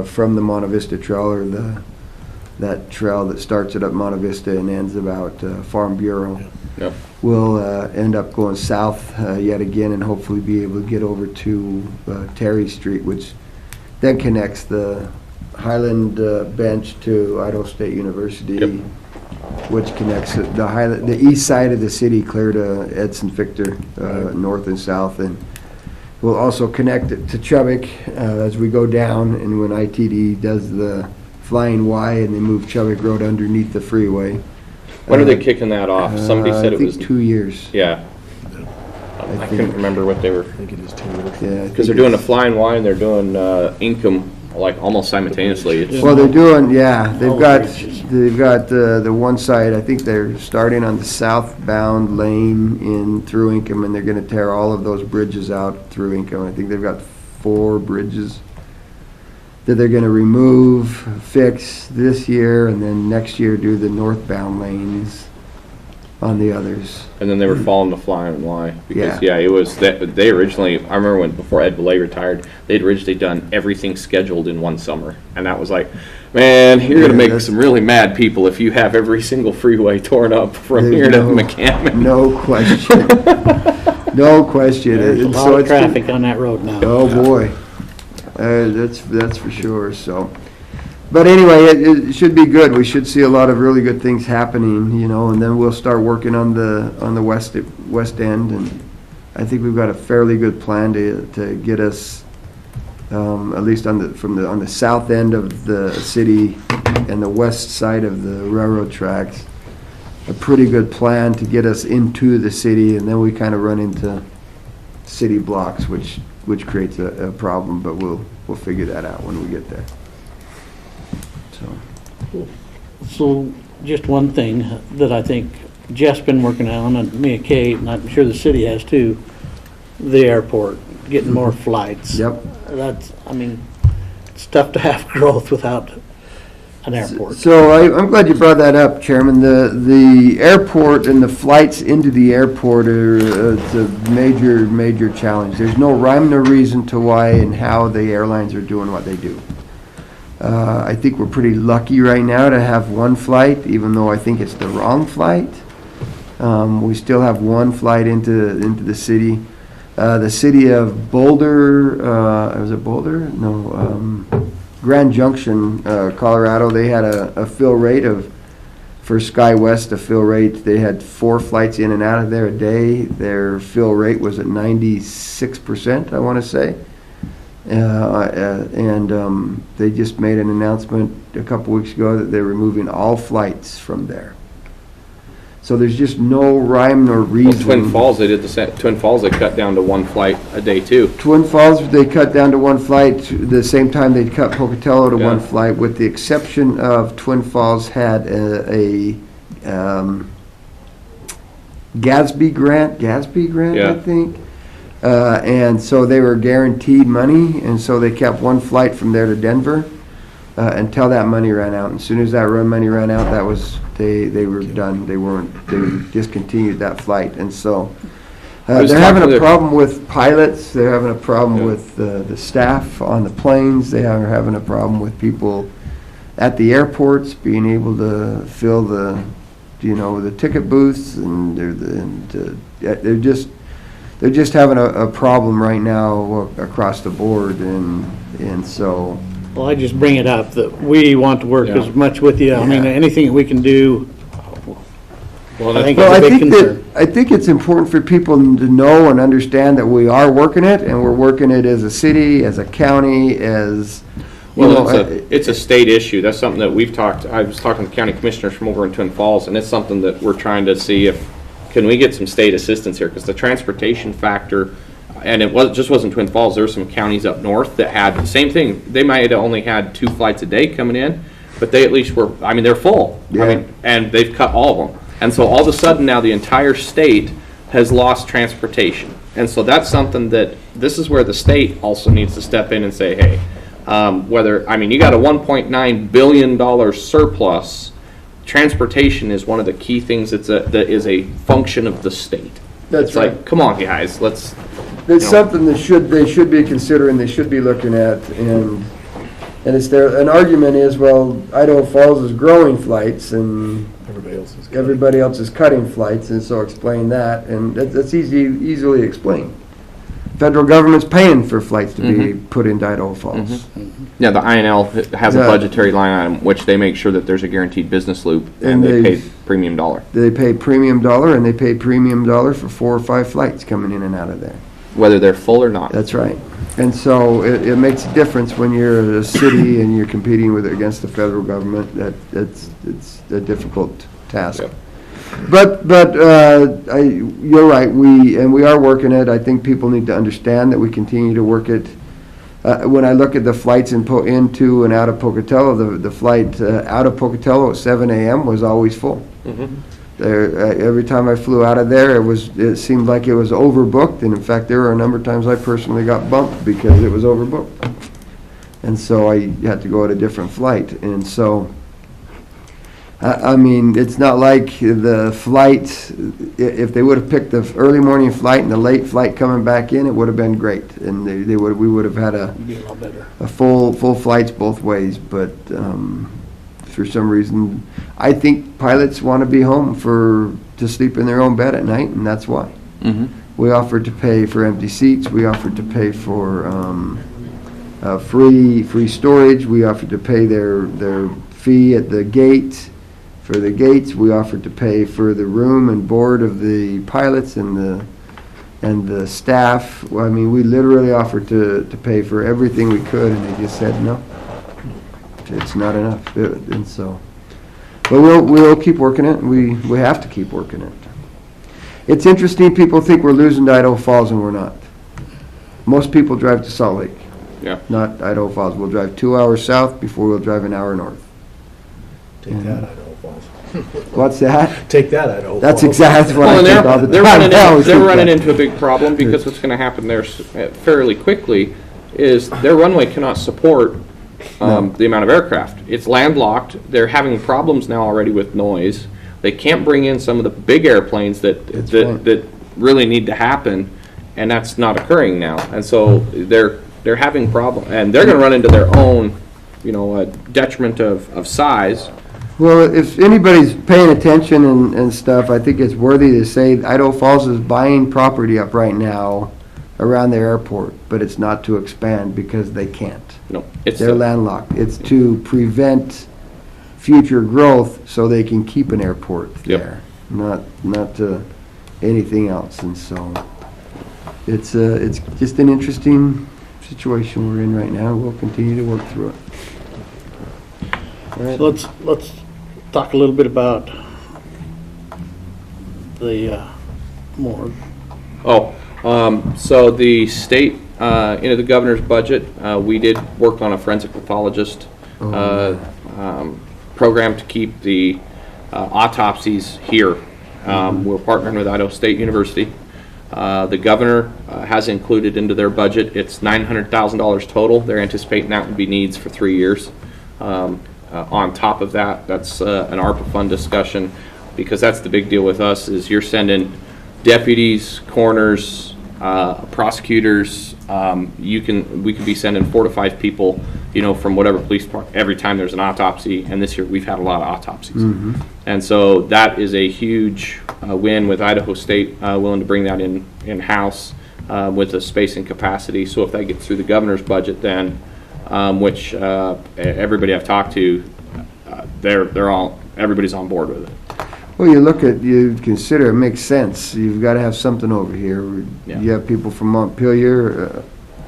from the Monte Vista Trail, or that trail that starts it up Monte Vista and ends about Farm Bureau. Yep. We'll end up going south yet again, and hopefully be able to get over to Terry Street, which then connects the Highland Bench to Idaho State University, Yep. which connects the east side of the city clear to Edson Fichter, north and south, and we'll also connect it to Chubbuck as we go down, and when ITD does the Flying Y and they move Chubbuck Road underneath the freeway. When are they kicking that off? Somebody said it was, I think 2 years. yeah. I couldn't remember what they were, I think it is 2 years. Yeah, because they're doing a Flying Y and they're doing Income, like almost simultaneously. It's- Well, they're doing, yeah, All bridges. they've got the one side, I think they're starting on the southbound lane in through Income, and they're gonna tear all of those bridges out through Income. I think they've got 4 bridges that they're gonna remove, fix this year, and then next year do the northbound lanes on the others. And then they were following the Flying Y, because, Yeah. yeah, it was, they originally, I remember when, before Ed Belay retired, they'd originally done everything scheduled in one summer. And that was like, man, you're gonna Yeah, make that's- some really mad people if you have every single freeway torn up from There's here to no- McCammon. No question. No question. There's a And so lot of it's- traffic on that road now. Oh, boy. That's for sure, so. But anyway, it should be good. We should see a lot of really good things happening, you know, and then we'll start working on the west end, and I think we've got a fairly good plan to get us, at least on the south end of the city and the west side of the railroad tracks, a pretty good plan to get us into the city, and then we kind of run into city blocks, which creates a problem, but we'll figure that out when we get there. So, So, just one thing that I think Jeff's been working on, and me and Kate, and I'm sure the city has too, the airport, getting more flights. yep. That's, I mean, it's tough to have growth without an airport. So I'm glad you brought that up, Chairman. The airport and the flights into the airport are it's a major challenge. There's no rhyme nor reason to why and how the airlines are doing what they do. I think we're pretty lucky right now to have one flight, even though I think it's the wrong flight. We still have one flight into the city. The city of Boulder, was it Boulder? No, Grand Junction, Colorado, they had a fill rate for SkyWest, a fill rate, they had 4 flights in and out of there a day. Their fill rate was at 96%, I want to say. And they just made an announcement a couple weeks ago that they're removing all flights from there. So there's just no rhyme nor Well, reason. Twin Falls, they did the same, Twin Falls, they cut down to 1 flight a day too. Twin Falls, they cut down to 1 flight, the same time they cut Pocatello to Yeah. 1 flight, with the exception of Twin Falls had a Gatsby grant, I Yeah. think. And so they were guaranteed money, and so they kept 1 flight from there to Denver. until that money ran out. And as soon as that money ran out, that was, they were done. They discontinued that flight. And so they're having a problem with pilots. They're having a problem with the staff on the planes. They are having a problem with people at the airports being able to fill the, the ticket booths, and they're just having a problem right now across the board, and so. Well, I just bring it up that we want to work Yeah. as much with you. I mean, Yeah. anything that we can do, Well, I think Well, it's a I big think concern. I think it's important for people to know and understand that we are working it, and we're working it as a city, as a county, as, Well, it's a state issue. That's something that we've talked, I was talking to county commissioners from over in Twin Falls, and it's something that we're trying to see if, can we get some state assistance here? Because the transportation factor, and it just wasn't Twin Falls, there were some counties up north that had the same thing. They might have only had 2 flights a day coming in, but they at least were, I mean, they're full. Yeah. I mean, and they've cut all of them. And so all of a sudden now the entire state has lost transportation. And so that's something that, this is where the state also needs to step in and say, hey, you got a $1.9 billion surplus. Transportation is one of the key things that is a function of the state. That's It's like, come on, guys, let's. it's something that they should be considering, they should be looking at, and it's an argument is, well, Idaho Falls is growing flights, and everybody else is cutting flights, and so explain that, and that's easily explained. Federal government's paying for flights to be put into Idaho Falls. Yeah, the INL has a Yeah. budgetary line item, which they make sure that there's a guguaranteed business loop, and And they they- pay premium dollar, They pay premium dollar, and they pay premium dollar for 4 or 5 flights coming in and out of there. whether they're full or not. That's right. And so it makes a difference when you're a city and you're competing against the federal government. It's a difficult task. Yep. But you're right. We are working it. I think people need to understand that we continue to work it. When I look at the flights into and out of Pocatello, the flight out of Pocatello at 7 a.m. was always full. Every time I flew out of there, it seemed like it was overbooked, and in fact, there were a number of times I personally got bumped because it was overbooked. And so I had to go at a different flight, and so, I mean, it's not like the flight, if they would have picked the early morning flight and the late flight coming back in, it would have been great, and we would have had Be a lot better. a full flights both ways, but for some reason, I think pilots want to be home to sleep in their own bed at night, and that's why. We offered to pay for empty seats. We offered to pay for free storage. We offered to pay their fee at the gate for the gates. We offered to pay for the room and board of the pilots and the staff. I mean, we literally offered to pay for everything we could, and they just said no. It's not enough, and so. But we'll keep working it. We have to keep working it. It's interesting. People think we're losing to Idaho Falls, and we're not. Most people drive to Salt Lake. Yeah. Not Idaho Falls. We'll drive 2 hours south before we'll drive an hour north. Take that, Idaho Falls. What's that? Take that, Idaho Falls. That's exactly what Well, I and think all the they're time. I always they're think running that. into a big problem, because what's going to happen there fairly quickly is their runway cannot support the amount of aircraft. It's landlocked. They're having problems now already with noise. They can't bring in some of the big airplanes that really need to happen, and that's not occurring now. And so they're having problems, and they're going to run into their own, detriment of size. Well, if anybody's paying attention and stuff, I think it's worthy to say Idaho Falls is buying property up right now around their airport, but it's not to expand because they can't. No, it's They're landlocked. It's to prevent future growth so they can keep an airport there, not anything else. And so it's just an interesting situation we're in right now. We'll continue to work through it. So let's talk a little bit about the more. So the state, the governor's budget, we did work on a forensic pathologist program to keep the autopsies here. We're partnering with Idaho State University. The governor has included into their budget, it's $900,000 total. They're anticipating that would be needs for 3 years. On top of that, that's an ARPA fund discussion, because that's the big deal with us, is you're sending deputies, coroners, prosecutors. We could be sending 4 to 5 people, from whatever police department every time there's an autopsy. And this year we've had a lot of autopsies, and so that is a huge win with Idaho State willing to bring that in-house with the space and capacity. So if that gets through the governor's budget, then which everybody I've talked to, everybody's on board with it. Well, you consider it makes sense. You've got to have something over here. Yeah. You have people from Montpelier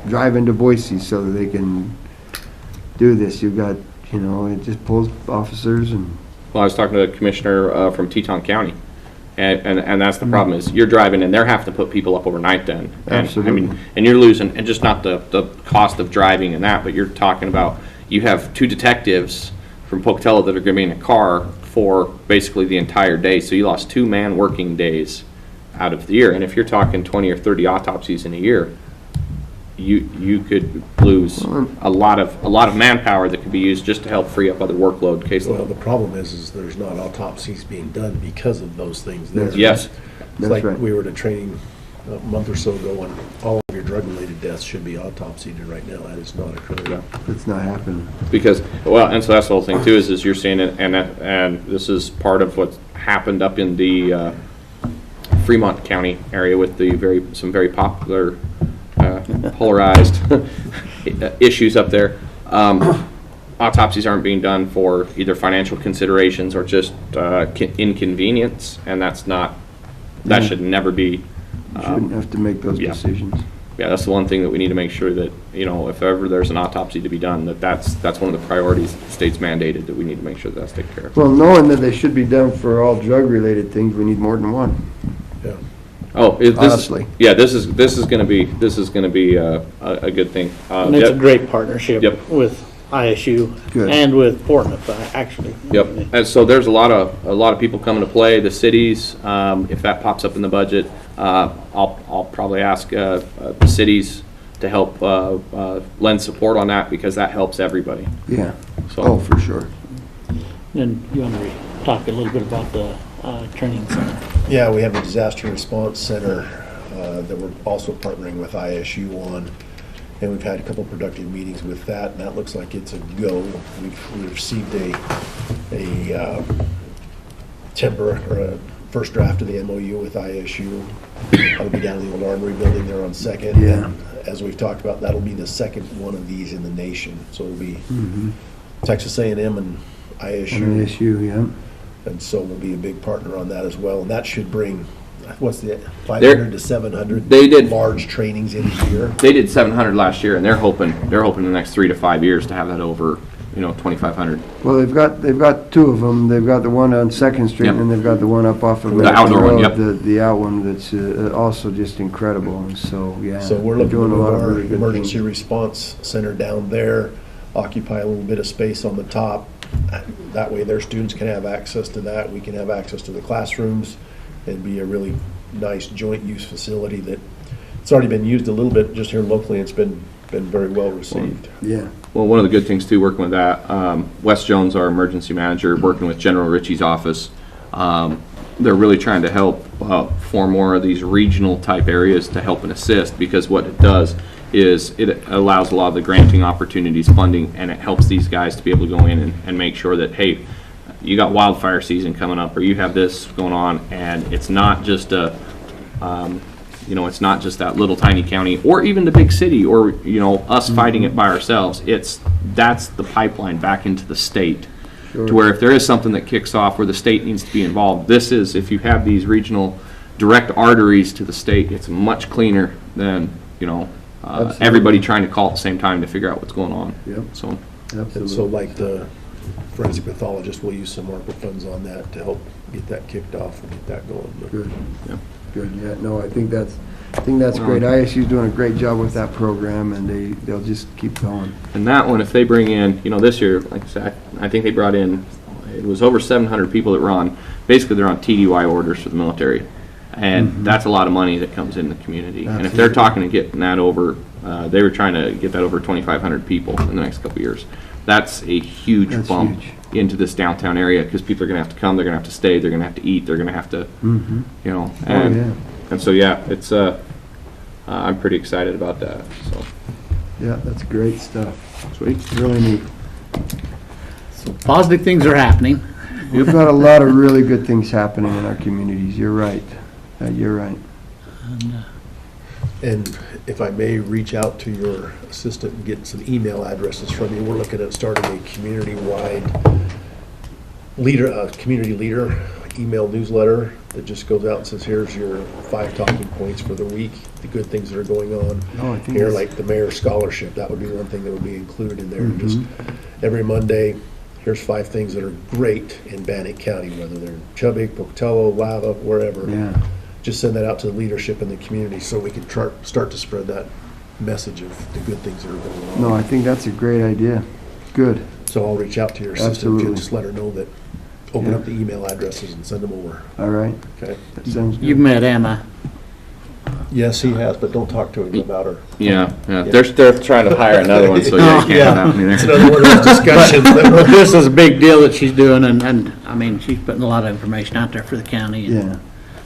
driving to Boise so that they can do this. You've got, it just pulls officers and. Well, I was talking to a commissioner from Teton County, and that's the problem, is you're driving and they're having to put people up overnight then. And, Absolutely. and you're losing, and just not the cost of driving and that, but you're talking about, you have 2 detectives from Pocatello that are going to be in a car for basically the entire day. So you lost 2 man working days out of the year. And if you're talking 20 or 30 autopsies in a year, you could lose a lot of manpower that could be used just to help free up other workload caseload. Well, the problem is there's not autopsies being done because of those things there. Yes. It's That's like right. we were at a training a month or so ago, and all of your drug-related deaths should be autopsied, and right now that is not occurring. It's not happening. Because, and so that's the whole thing too, is you're seeing it, and this is part of what's happened up in the Fremont County area with some very popular polarized issues up there. Autopsies aren't being done for either financial considerations or just inconvenience, and that should never be. Shouldn't have to make those yeah. decisions. Yeah, that's the one thing that we need to make sure that, if ever there's an autopsy to be done, that's one of the priorities the state's mandated, that we need to make sure that's taken care of. Well, knowing that they should be done for all drug-related things, we need more than one. Yeah. Oh, Honestly. yeah, this is going to be a good thing. And it's a great partnership Yep. with ISU Good. and with Portland, actually. Yep, and so there's a lot of people coming to play. The cities, if that pops up in the budget, I'll probably ask the cities to help lend support on that, because that helps everybody. Yeah. So, Oh, for sure. Then you want to talk a little bit about the training center? Yeah, we have a disaster response center that we're also partnering with ISU on, and we've had a couple productive meetings with that, and that looks like it's a go. We've received a first draft of the MOU with ISU. That'll be down in the old Armory building there on Second. Yeah. And as we've talked about, that'll be the second one of these in the nation. So it'll be Texas A&M and ISU. ISU, yeah. And so we'll be a big partner on that as well. And that should bring, what's the, 500 to 700 They did- large trainings in a year. they did 700 last year, and they're hoping in the next 3 to 5 years to have that over 2,500. Well, they've got 2 of them. They've got the one on Second Street, Yep. and they've got the one up off of The outdoor one, Road, yep. the out one that's also just incredible. And so, yeah. So we're they're looking to doing a move lot of our really good emergency things. response center down there, occupy a little bit of space on the top. That way their students can have access to that. We can have access to the classrooms. It'd be a really nice joint use facility that it's already been used a little bit just here locally. It's been very well received. Yeah. Well, one of the good things too, working with that, Wes Jones, our emergency manager, working with General Ritchie's office, they're really trying to help form more of these regional type areas to help and assist, because what it does is it allows a lot of the granting opportunities, funding, and it helps these guys to be able to go in and make sure that, hey, you got wildfire season coming up, or you have this going on, and it's not just it's not just that little tiny county, or even the big city, or us fighting it by ourselves. That's the pipeline back into the state, to where if there is something that kicks off where the state needs to be involved, if you have these regional direct arteries to the state, it's much cleaner than everybody trying to call at the same time to figure out what's going on. Yep. So. And so like the forensic pathologist, we'll use some Arpa funds on that to help get that kicked off and get that going. But Good. Yeah. Good. Yeah. No, I think that's great. ISU's doing a great job with that program, and they'll just keep going. And that one, if they bring in, this year, like I said, I think they brought in, it was over 700 people that were on, basically they're on TDY orders for the military. And that's a lot of money that comes in the community. And if they're talking to getting that over, they were trying to get that over 2,500 people in the next couple of years. that's a huge That's bump huge. into this downtown area, because people are gonna have to come, they're gonna have to stay, they're gonna have to eat, they're gonna have to, Mhm. you know, Oh, yeah. and so, yeah, it's, I'm pretty excited about that, so. Yeah, that's great stuff. Sweet. Really neat. Positive things are happening. We've got a lot of really good things happening in our communities. You're right. You're right. And if I may reach out to your assistant and get some email addresses from you, we're looking at starting a community-wide community leader email newsletter that just goes out and says, here's your 5 talking points for the week, the good things that are going on. Oh, I think Here, that's- like the Mayoral Scholarship, that would be one thing that would be included in there. Mhm. Just every Monday, here's 5 things that are great in Bannock County, whether they're Chubbuck, Pocatello, Lava, wherever. Yeah. Just send that out to the leadership in the community so we can start to spread that message of the good things that are going on. No, I think that's a great idea. Good. So I'll reach out to your assistant Absolutely. and just let her know that, open Yeah. up the email addresses and send them over. All right. Okay? That sounds You've good. met Emma. Yes, he has, but don't talk to him about her. Yeah, they're trying to hire another one, so yeah, you can't have that one It's either. another one of those discussions. But this is a big deal that she's doing, and, I mean, she's putting a lot of information out there for the county. and- Yeah.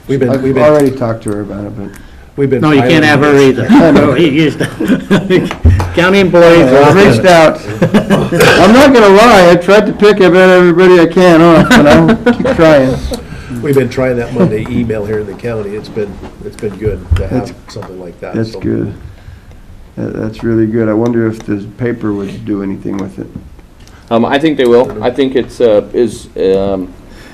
We've been, I've we've been, already talked to her about it, but we've been. No, you can't have her piloting either. this. No, he used to. County employees. I reached out. I'm not gonna lie, I tried to pick about everybody I can off, but I'll keep trying. We've been trying that Monday email here in the county. It's been good to have something like that. That's So, good. That's really good. I wonder if the paper would do anything with it. I think they will. I think it's,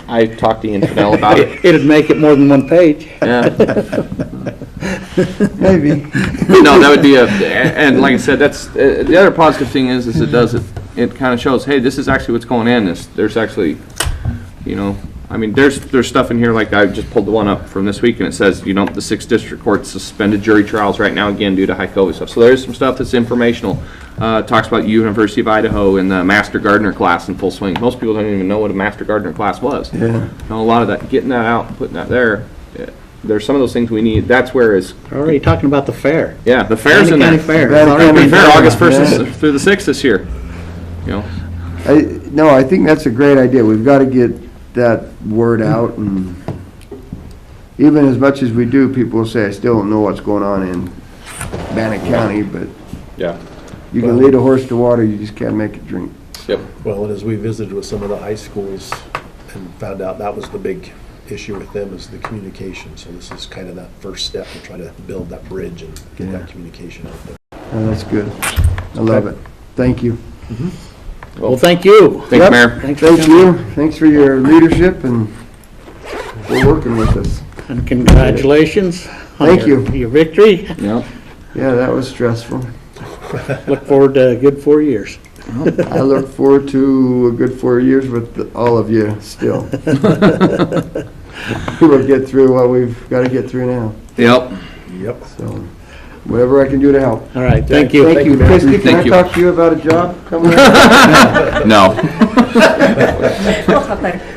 I talked to Ian Fennell about it. It'd make it more than one page. Yeah. Maybe. No, that would be and like I said, that's, the other positive thing is it kind of shows, hey, this is actually what's going on. There's actually, you know, I mean, there's stuff in here, like I just pulled the one up from this week, and it says, you know, the 6th District Court suspended jury trials right now again due to high COVID stuff. So there's some stuff that's informational. Talks about University of Idaho and the Master Gardener class in full swing. Most people don't even know what a Master Gardener class was. Yeah. You know, a lot of that, getting that out, putting that there, there's some of those things we need. That's where is, We're already talking about the fair. yeah, the fair's in County there. Fair. Bannock It's already County been Fair, done. August 1st Yeah. through the 6th this year. You know, No, I think that's a great idea. We've got to get that word out, and even as much as we do, people will say, I still don't know what's going on in Bannock County, but yeah, you can lead a horse to water, you just can't make it drink. yep. Well, and as we visited with some of the high schools and found out that was the big issue with them is the communication. So this is kind of that first step to try to build that bridge and get Yeah. that communication out there. Oh, that's good. I love it. Thank you. Well, thank you. Thank you, Yep. Mayor. Thanks for Thank coming. you. Thanks for your leadership and for working with us. And congratulations. on Thank your- you. Your victory. Yep. Yeah, that was stressful. Look forward to a good 4 years. I look forward to a good 4 years with all of you still. We'll get through what we've got to get through now. Yep. Yep. So, whatever I can do to help. All right, thank you. Thank you. Christie, can Thank I you. talk to you about a job coming up? No.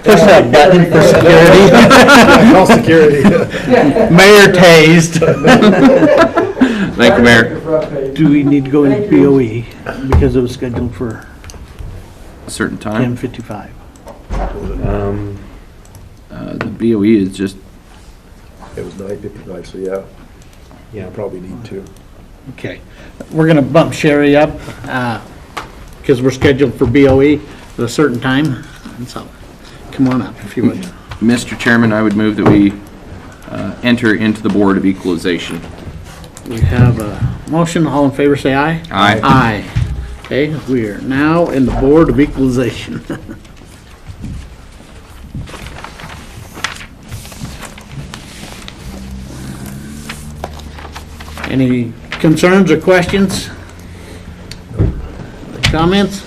Push that button for security. Call security. Mayor tased. Thank you, Mayor. Do we need to go into BOE because it was scheduled for A certain time. 10:55? The BOE is just, It was 9:55, so yeah. Yeah, probably need to. Okay, we're gonna bump Sherry up, because we're scheduled for BOE at a certain time, and so, come on up if you would. Mr. Chairman, I would move that we enter into the Board of Equalization. We have a motion, all in favor say aye. Aye. Aye. Okay, we are now in the Board of Equalization. Any concerns or questions? Comments?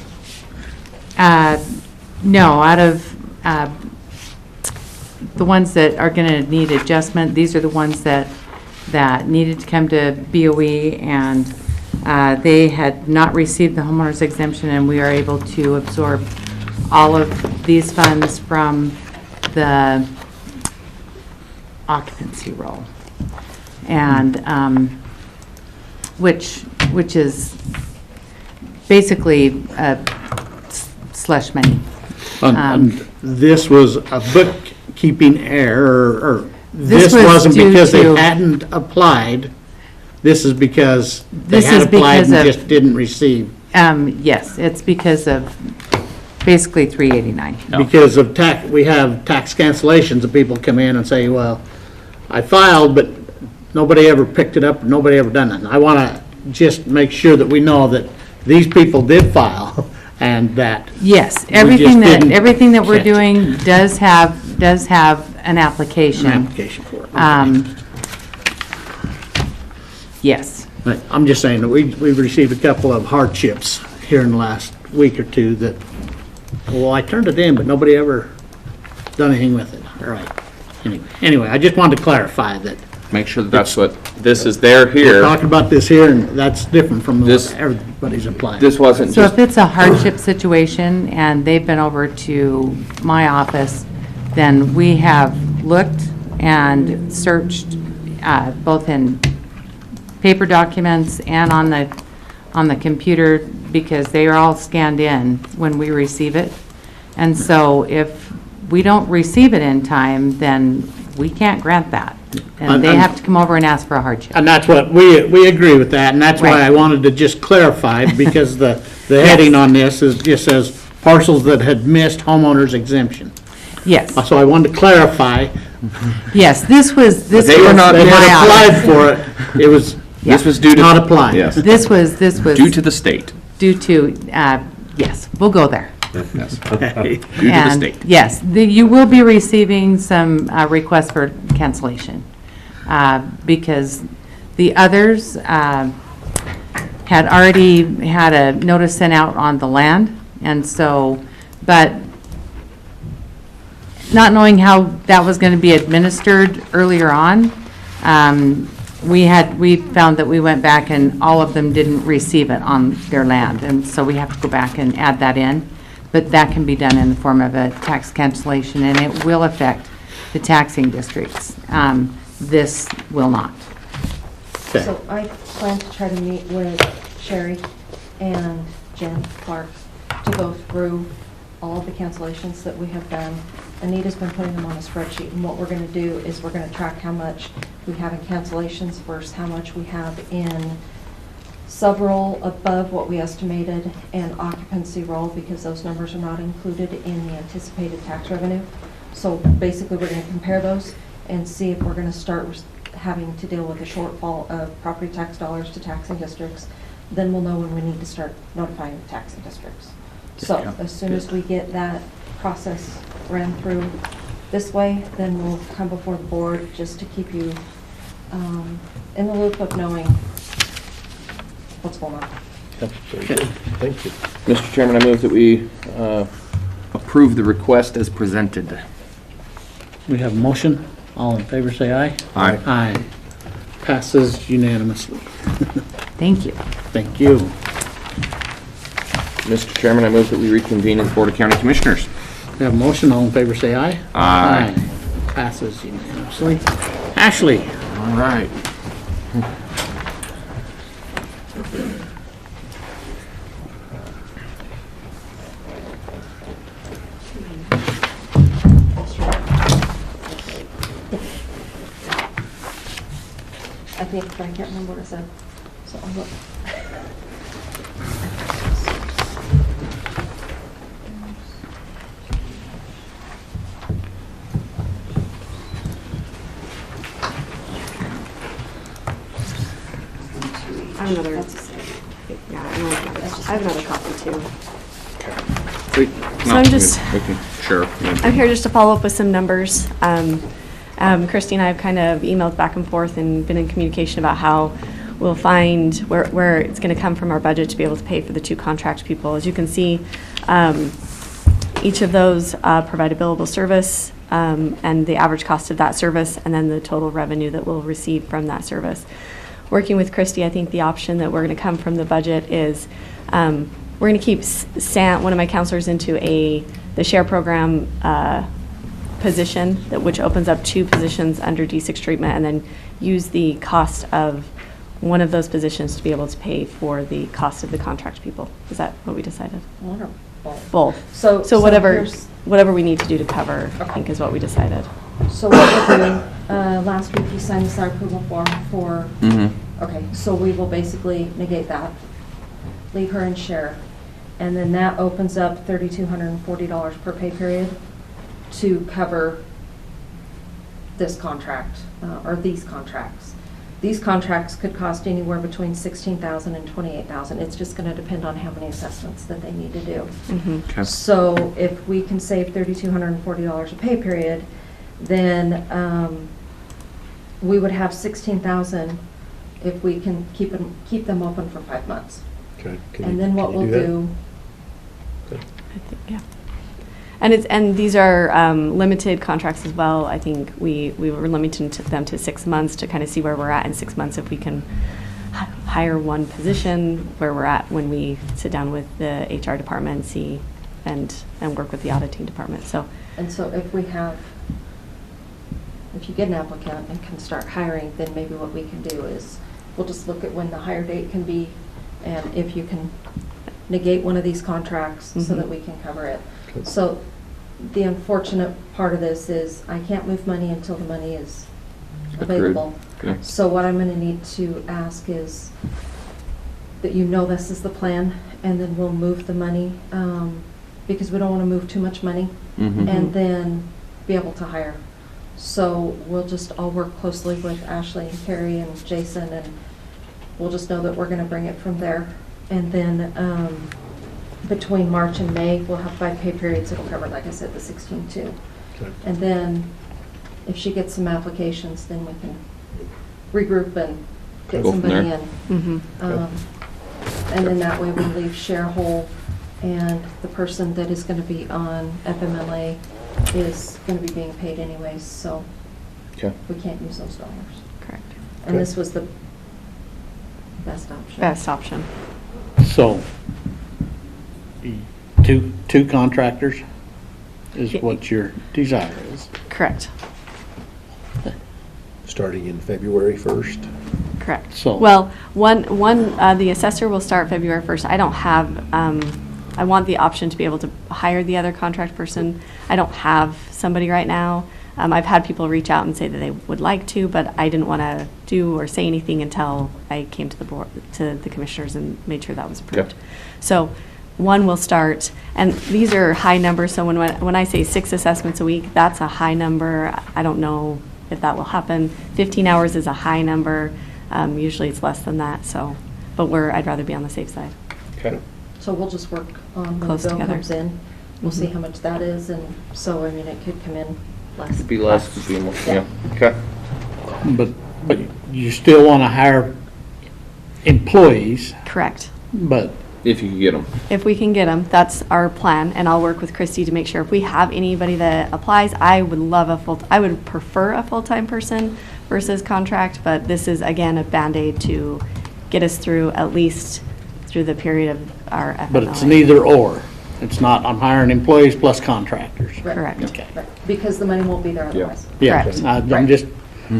No, out of the ones that are going to need adjustment, these are the ones that needed to come to BOE, and they had not received the homeowner's exemption, and we are able to absorb all of these funds from the occupancy roll. And which is basically slush money. And this was a bookkeeping error, or This this was wasn't due because they to- hadn't applied. This is because they This had is applied because and of- just didn't receive. Yes, it's because of basically 389. Because of we have tax cancellations, and people come in and say, well, I filed, but nobody ever picked it up, nobody ever done it. And I want to just make sure that we know that these people did file, and that, Yes, We just didn't everything that we're catch it. doing does have an an application. application for it. Yes, But I'm just saying, that we've received a couple of hardships here in the last week or two that, well, I turned it in, but nobody ever done anything with it. All right. Anyway, I just wanted to clarify that Make sure that that's what, this is there we're here. talking about this here, and that's different from what This- everybody's applying. This wasn't so just, if it's a hardship situation and they've been over to my office, then we have looked and searched both in paper documents and on the computer, because they are all scanned in when we receive it. And so if we don't receive it in time, then we can't grant that. And they have to come over and ask for a hardship. And that's what, we agree with that, and that's why Right. I wanted to just clarify, because the heading on this just says parcels that had missed homeowner's exemption. Yes, So I wanted to clarify, yes, this was They were not- they my had audit. applied for it, it was this was due to. not applied. Yes, This was due to the state. due to, yes, we'll go there. Yes. Due to the And, state. yes, you will be receiving some requests for cancellation, because the others had already had a notice sent out on the land, and so, but not knowing how that was going to be administered earlier on, we found that we went back and all of them didn't receive it on their land, and so we have to go back and add that in. But that can be done in the form of a tax cancellation, and it will affect the taxing districts. This will not. Okay. So I plan to try to meet with Sherry and Jen Clark to go through all of the cancellations that we have done. Anita's been putting them on a spreadsheet, and what we're going to do is we're going to track how much we have in cancellations versus how much we have in sub-roll above what we estimated, and occupancy roll, because those numbers are not included in the anticipated tax revenue. So basically, we're going to compare those and see if we're going to start having to deal with a shortfall of property tax dollars to taxing districts. Then we'll know when we need to start notifying the taxing districts. So as soon as we get that process ran through this way, then we'll come before the board just to keep you in the loop of knowing what's going on. Yep, very good. Thank you. Mr. Chairman, I move that we approve the request as presented. We have a motion, all in favor say aye. Aye. Aye. Passes unanimously. Thank you. Thank you. Mr. Chairman, I move that we reconvene as Board of County Commissioners. We have a motion, all in favor say aye. Aye. Passes unanimously. Ashley, All right. I think, but I can't remember what it said. So I'll look. I have another, yeah, I have another copy too. No, I'm just- we can- Sure. I'm here just to follow up with some numbers. Christy and I have kind of emailed back and forth and been in communication about how we'll find where it's going to come from our budget to be able to pay for the 2 contract people. As you can see, each of those provide a billable service and the average cost of that service, and then the total revenue that we'll receive from that service. Working with Christy, I think the option that we're going to come from the budget is we're going to keep one of my counselors into the share program position, which opens up 2 positions under D6 treatment, and then use the cost of one of those positions to be able to pay for the cost of the contract people. Is that what we decided? Both. So whatever, here's- whatever we need to do to cover, I think is what we decided. So what we'll do, last week you signed the SAR approval form for, Mm-hmm. okay, so we will basically negate that, leave her in sheriff, and then that opens up $3,240 per pay period to cover this contract, or these contracts. These contracts could cost anywhere between $16,000 and $28,000. It's just going to depend on how many assessments that they need to do. Okay. So if we can save $3,240 a pay period, then we would have $16,000 if we can keep them open for 5 months. Okay. And then what we'll do, I think, yeah. And these are limited contracts as well. I think we were limiting them to 6 months to kind of see where we're at in 6 months, if we can hire one position, where we're at when we sit down with the HR department and see and work with the auditing department. So and so if you get an applicant and can start hiring, then maybe what we can do is, we'll just look at when the hire date can be, and if you can negate one of these contracts so that we can cover it. Okay. So the unfortunate part of this is I can't move money until the money is available. Okay. So what I'm going to need to ask is that you know this is the plan, and then we'll move the money, because we don't want to move too much money, and then be able to hire. So we'll just all work closely with Ashley and Carrie and Jason, and we'll just know that we're going to bring it from there. And then between March and May, we'll have 5 pay periods. It'll cover, like I said, the 16-2. Okay. And then if she gets some applications, then we can regroup and get Go from somebody there. in. And then that way we leave Share whole, and the person that is going to be on FMLA is going to be being paid anyways, so Okay. we can't use those dollars. correct. And this was the best option. Best option. So, two contractors is what your desire is. Correct. Starting in February 1st. Correct. So- Well, the assessor will start February 1st. I don't have, I want the option to be able to hire the other contract person. I don't have somebody right now. I've had people reach out and say that they would like to, but I didn't want to do or say anything until I came to the board, to the commissioners, and made sure that was approved. Okay. So one will start, and these are high numbers, so when I say 6 assessments a week, that's a high number. I don't know if that will happen. 15 hours is a high number. Usually it's less than that, so, but I'd rather be on the safe side. Okay. So we'll just work on when the Close bill together. comes in. We'll see Mhm. how much that is, and so, I mean, it could come in less. Could be less, could be more, yeah, okay. But you still want to hire employees, Correct. but If you could get them. If we can get them, that's our plan, and I'll work with Christy to make sure if we have anybody that applies, I would prefer a full-time person versus contract, but this is, again, a Band-Aid to get us through, at least through the period of our FMLA. but it's neither or. It's not, I'm hiring employees plus contractors. Right. Correct. Okay. Right. Because the money won't be there otherwise. Yeah, Correct. I'm just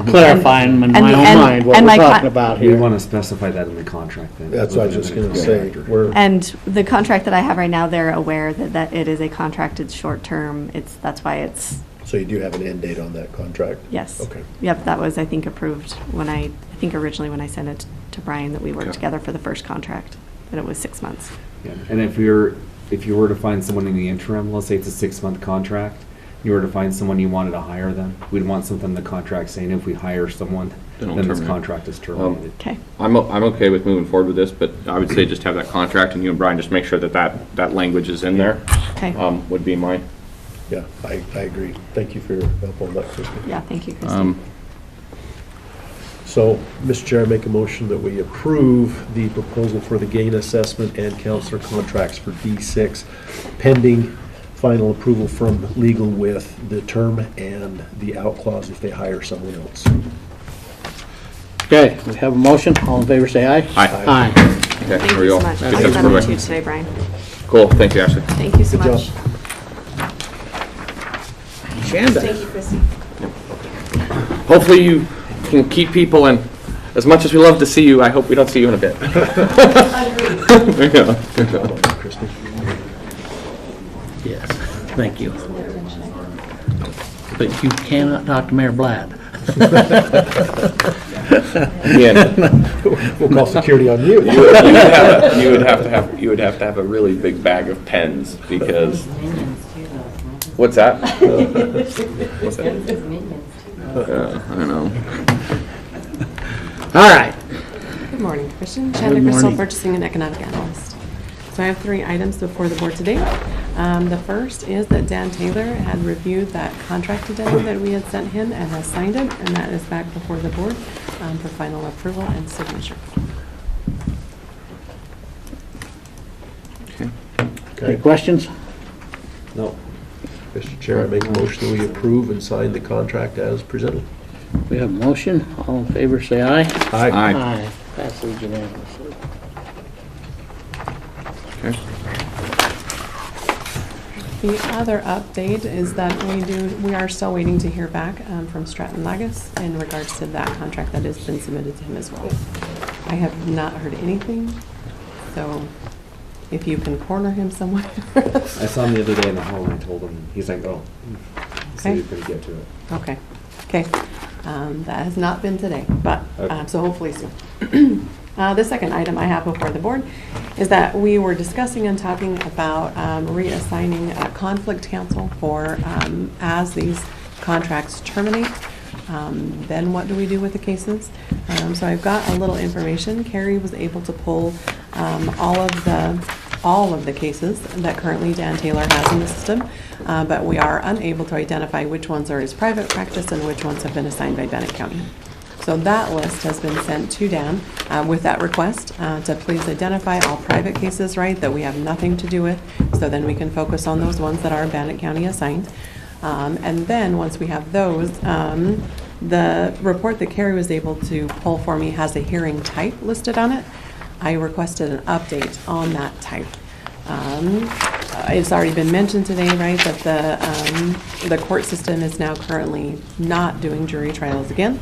clarifying in And my the- own and- mind what and we're my con- talking about We here. want to specify that in the contract then. That's what I was just going to say. And the contract that I have right now, they're aware that it is a contracted short-term. That's why it's, So you do have an end date on that contract? yes. Okay. Yep, that was, I think, approved I think originally when I sent it to Brian, that we worked Okay. together for the first contract, that it was 6 months. Yeah. And if you were to find someone in the interim, let's say it's a 6-month contract, you were to find someone you wanted to hire them, we'd want something in the contract saying if we hire someone, Then then we'll this terminate. contract is terminated. Okay. I'm okay with moving forward with this, but I would say just have that contract, and you and Brian just make sure that language is in there, Okay. would be my, Yeah, I agree. Thank you for your help on that, Christie. Yeah, thank you, Christy. So, Mr. Chair, I make a motion that we approve the proposal for the gain assessment and counselor contracts for D6 pending final approval from legal with the term and the out clause if they hire someone else. Okay, we have a motion. All in favor, say aye. Aye. Aye. okay, Thank here we you go. so much. Get I'll this send them moving. to you today, Brian. Cool, thank you, Ashley. Thank you so Good job. much. Shanda. Thank you, Christy. Hopefully you can keep people, and as much as we love to see you, I hope we don't see you in a bit. There you go. Good job on that, Christie. Yes, thank you. But you cannot talk to Mayor Blatt. Yeah. We'll call security on you. You would have to have a really big bag of pens because. What's that? What's that? I don't know. All right. Good morning, Christian. Chandler Crystal, Purchasing and Economic Analyst. So I have 3 items before the board today. The first is that Dan Taylor had reviewed that contract addendum that we had sent him and has signed it, and that is back before the board for final approval and signature. Any questions? No. Mr. Chair, I make a motion that we approve and sign the contract as presented. We have a motion. All in favor, say aye. Aye. Aye. Passes unanimously. The other update is that we are still waiting to hear back from Stratton Lagos in regards to that contract that has been submitted to him as well. I have not heard anything, so if you can corner him somewhere. I saw him the other day in the hall and I told him, he's like, oh. So Okay. he's gonna get to it. Okay, okay. That has not been today, but, Okay. so hopefully soon. The second item I have before the board is that we were discussing and talking about reassigning a conflict counsel for, as these contracts terminate, then what do we do with the cases? So I've got a little information. Carrie was able to pull all of the cases that currently Dan Taylor has in the system, but we are unable to identify which ones are his private practice and which ones have been assigned by Bannock County. So that list has been sent to Dan with that request to please identify all private cases, right, that we have nothing to do with, so then we can focus on those ones that are Bannock County assigned. And then, once we have those, the report that Carrie was able to pull for me has a hearing type listed on it. I requested an update on that type. It's already been mentioned today, right, that the court system is now currently not doing jury trials again,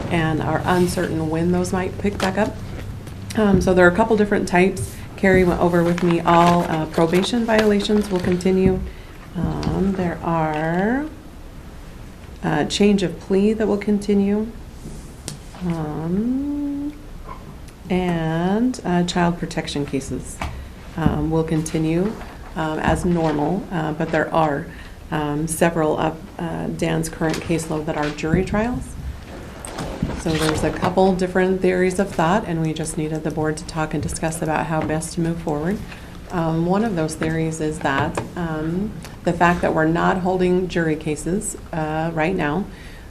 and are uncertain when those might pick back up. So there are a couple different types. Carrie went over with me all probation violations will continue. There are change of plea that will continue, and child protection cases will continue as normal, but there are several of Dan's current caseload that are jury trials. So there's a couple different theories of thought, and we just needed the board to talk and discuss about how best to move forward. One of those theories is that the fact that we're not holding jury cases right now,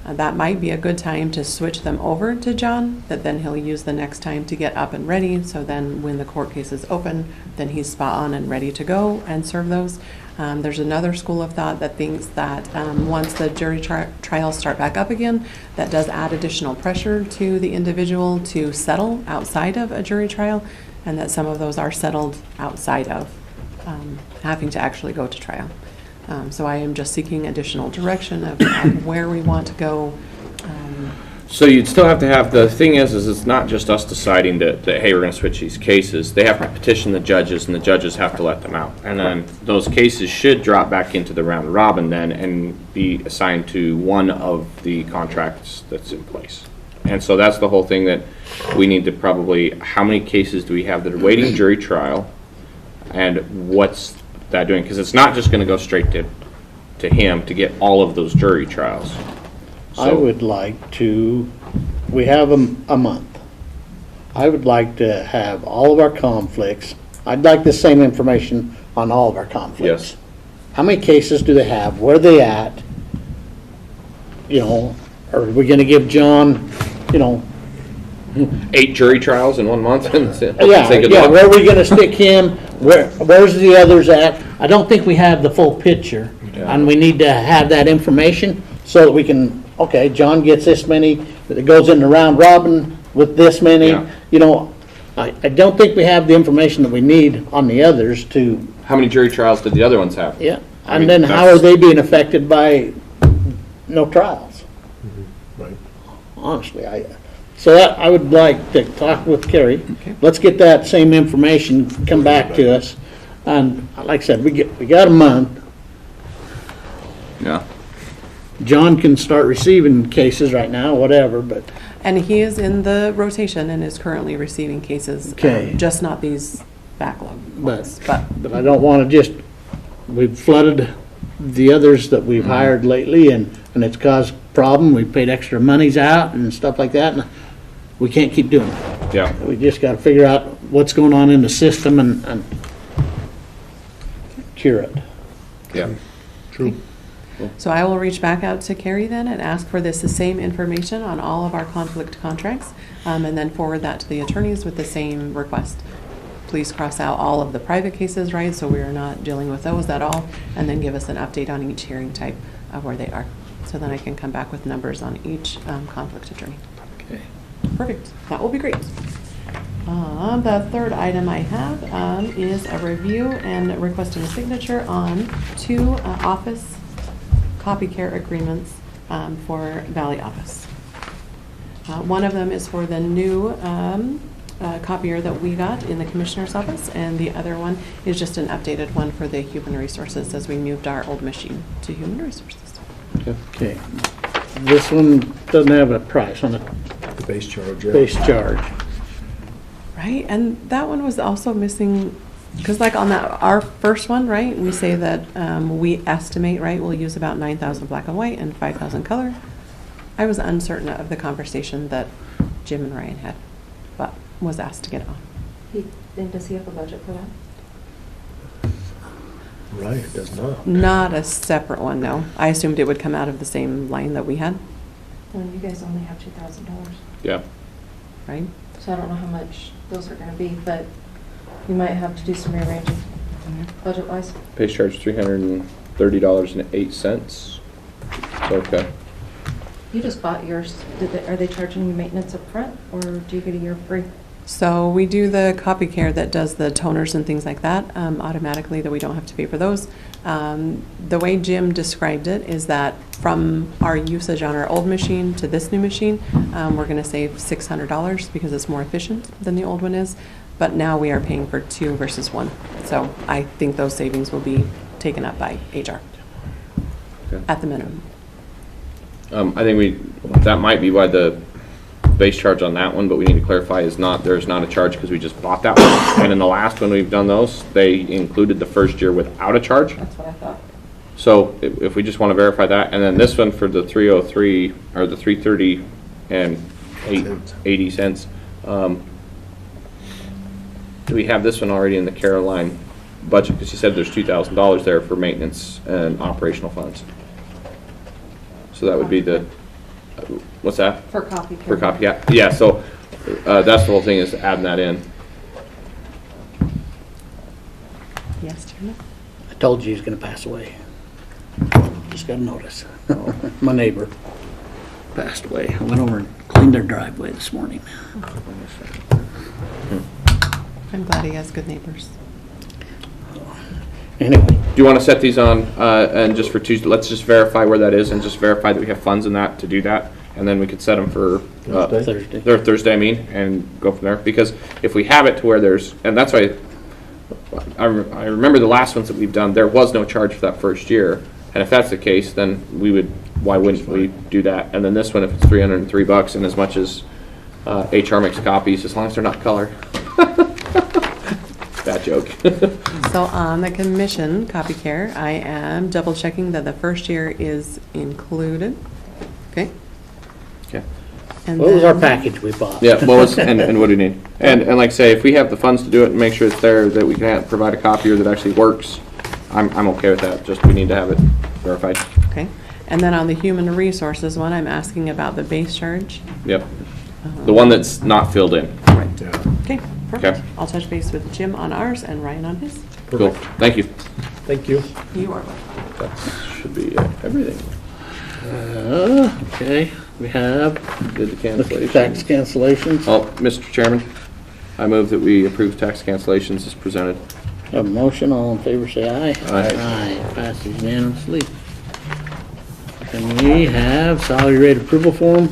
that might be a good time to switch them over to John, that then he'll use the next time to get up and ready, so then when the court case is open, then he's spot on and ready to go and serve those. There's another school of thought that thinks that once the jury trials start back up again, that does add additional pressure to the individual to settle outside of a jury trial, and that some of those are settled outside of having to actually go to trial. So I am just seeking additional direction of where we want to go. So you'd still have to have, the thing is it's not just us deciding that, hey, we're going to switch these cases. They have to petition the judges, and the judges have to let them out. And then those cases should drop back into the round robin then and be assigned to one of the contracts that's in place. And so that's the whole thing that we need to probably, how many cases do we have that are waiting jury trial, and what's that doing? Because it's not just going to go straight to him to get all of those jury trials. I would like to, we have a month. I would like to have all of our conflicts. I'd like the same information on all of our conflicts. Yes. How many cases do they have? Where are they at? You know, are we gonna give John, you know, 8 jury trials in 1 month? yeah, where are we gonna stick him? Where's the others at? I don't think we have the full picture, and we need to have that information so that we can, okay, John gets this many, it goes in the round robin with this many. Yeah. You know, I don't think we have the information that we need on the others to, How many jury trials did the other ones have? yeah. I And mean, then how that's- are they being affected by no trials? Right. Honestly, so that, I would like to talk with Carrie. Okay. Let's get that same information, come back to us. And like I said, we got a month. Yeah. John can start receiving cases right now, whatever, but And he is in the rotation and is currently receiving cases. Okay. Just not these backlog ones, but But I don't want to just, we've flooded the others that we've hired lately, and it's caused problem. We paid extra monies out and stuff like that, and we can't keep doing it. Yeah. We just got to figure out what's going on in the system and cure it. Yeah. True. So I will reach back out to Carrie then and ask for the same information on all of our conflict contracts, and then forward that to the attorneys with the same request. Please cross out all of the private cases, right, so we are not dealing with those at all, and then give us an update on each hearing type of where they are. So then I can come back with numbers on each conflict attorney. Okay. Perfect, that will be great. The third item I have is a review and requesting a signature on 2 office copy care agreements for Valley Office. One of them is for the new copier that we got in the Commissioner's office, and the other one is just an updated one for the Human Resources as we moved our old machine to Human Resources. Okay. This one doesn't have a price on the The base charge, yeah. base charge. Right, and that one was also missing, because like on our first one, right, we say that we estimate, right, we'll use about 9,000 black and white and 5,000 color. I was uncertain of the conversation that Jim and Ryan had, but was asked to get on. And does he have a budget for that? Right, it does not. Not a separate one, no. I assumed it would come out of the same line that we had, Well, you guys only have $2,000, Yeah. right? so I don't know how much those are gonna be, but you might have to do some rearranging, budget-wise. Base charge $330.08. Okay. You just bought yours. Are they charging you maintenance up front, or do you get a year free? So we do the copy care that does the toners and things like that automatically, that we don't have to pay for those. The way Jim described it is that from our usage on our old machine to this new machine, we're going to save $600 because it's more efficient than the old one is. But now we are paying for 2 versus 1. So I think those savings will be taken up by HR Okay. at the minimum. I think that might be why the base charge on that one, but we need to clarify there's not a charge because we just bought that one. And in the last one we've done those, they included the first year without a charge. That's what I thought. So if we just want to verify that, and then this one for the 303 or the 330 and 80 cents. Do we have this one already in the Caroline budget? Because you said there's $2,000 there for maintenance and operational funds. So that would be the, what's that? For copy care. For copy, yeah. Yeah, so that's the whole thing, is adding that in. Yes, Chairman? I told you he was going to pass away. Just got a notice. My neighbor passed away. I went over and cleaned their driveway this morning. I'm glad he has good neighbors. Anyway, Do you want to set these on, and just for Tuesday, let's just verify where that is and just verify that we have funds in that to do that, and then we could set them for Thursday. Or Thursday, I mean, and go from there. Because if we have it to where there's, and that's why I remember the last ones that we've done, there was no charge for that first year. And if that's the case, then why wouldn't we do that? And then this one, if it's $303, and as much as HR makes copies, as long as they're not color. Bad joke. So on the commission copy care, I am double checking that the first year is included. Okay. Okay. And what was our then- package we bought? Yeah, what was, and what do you need? And like I say, if we have the funds to do it and make sure it's there, that we can provide a copier that actually works, I'm okay with that, just we need to have it verified. Okay. And then on the human resources one, I'm asking about the base charge. Yep. The one that's not filled in. Right. Yeah. Okay, perfect. Okay. I'll touch base with Jim on ours and Ryan on his. Cool, thank you. Thank you. You are welcome. That should be everything. Okay, we have Did the the cancellation. tax cancellations. Oh, Mr. Chairman, I move that we approve tax cancellations as presented. Have a motion, all in favor say aye. Aye. Aye, passes unanimously. And we have salary rate approval form.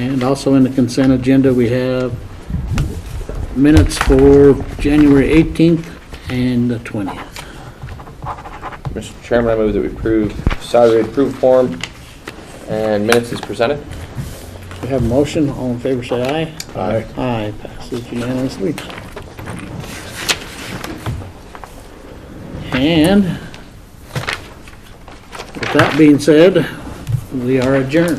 And also in the consent agenda, we have minutes for January 18th and the 20th. Mr. Chairman, I move that we approve salary approved form and minutes as presented. We have a motion, all in favor say aye. Aye. Aye, passes unanimously. And with that being said, we are adjourned.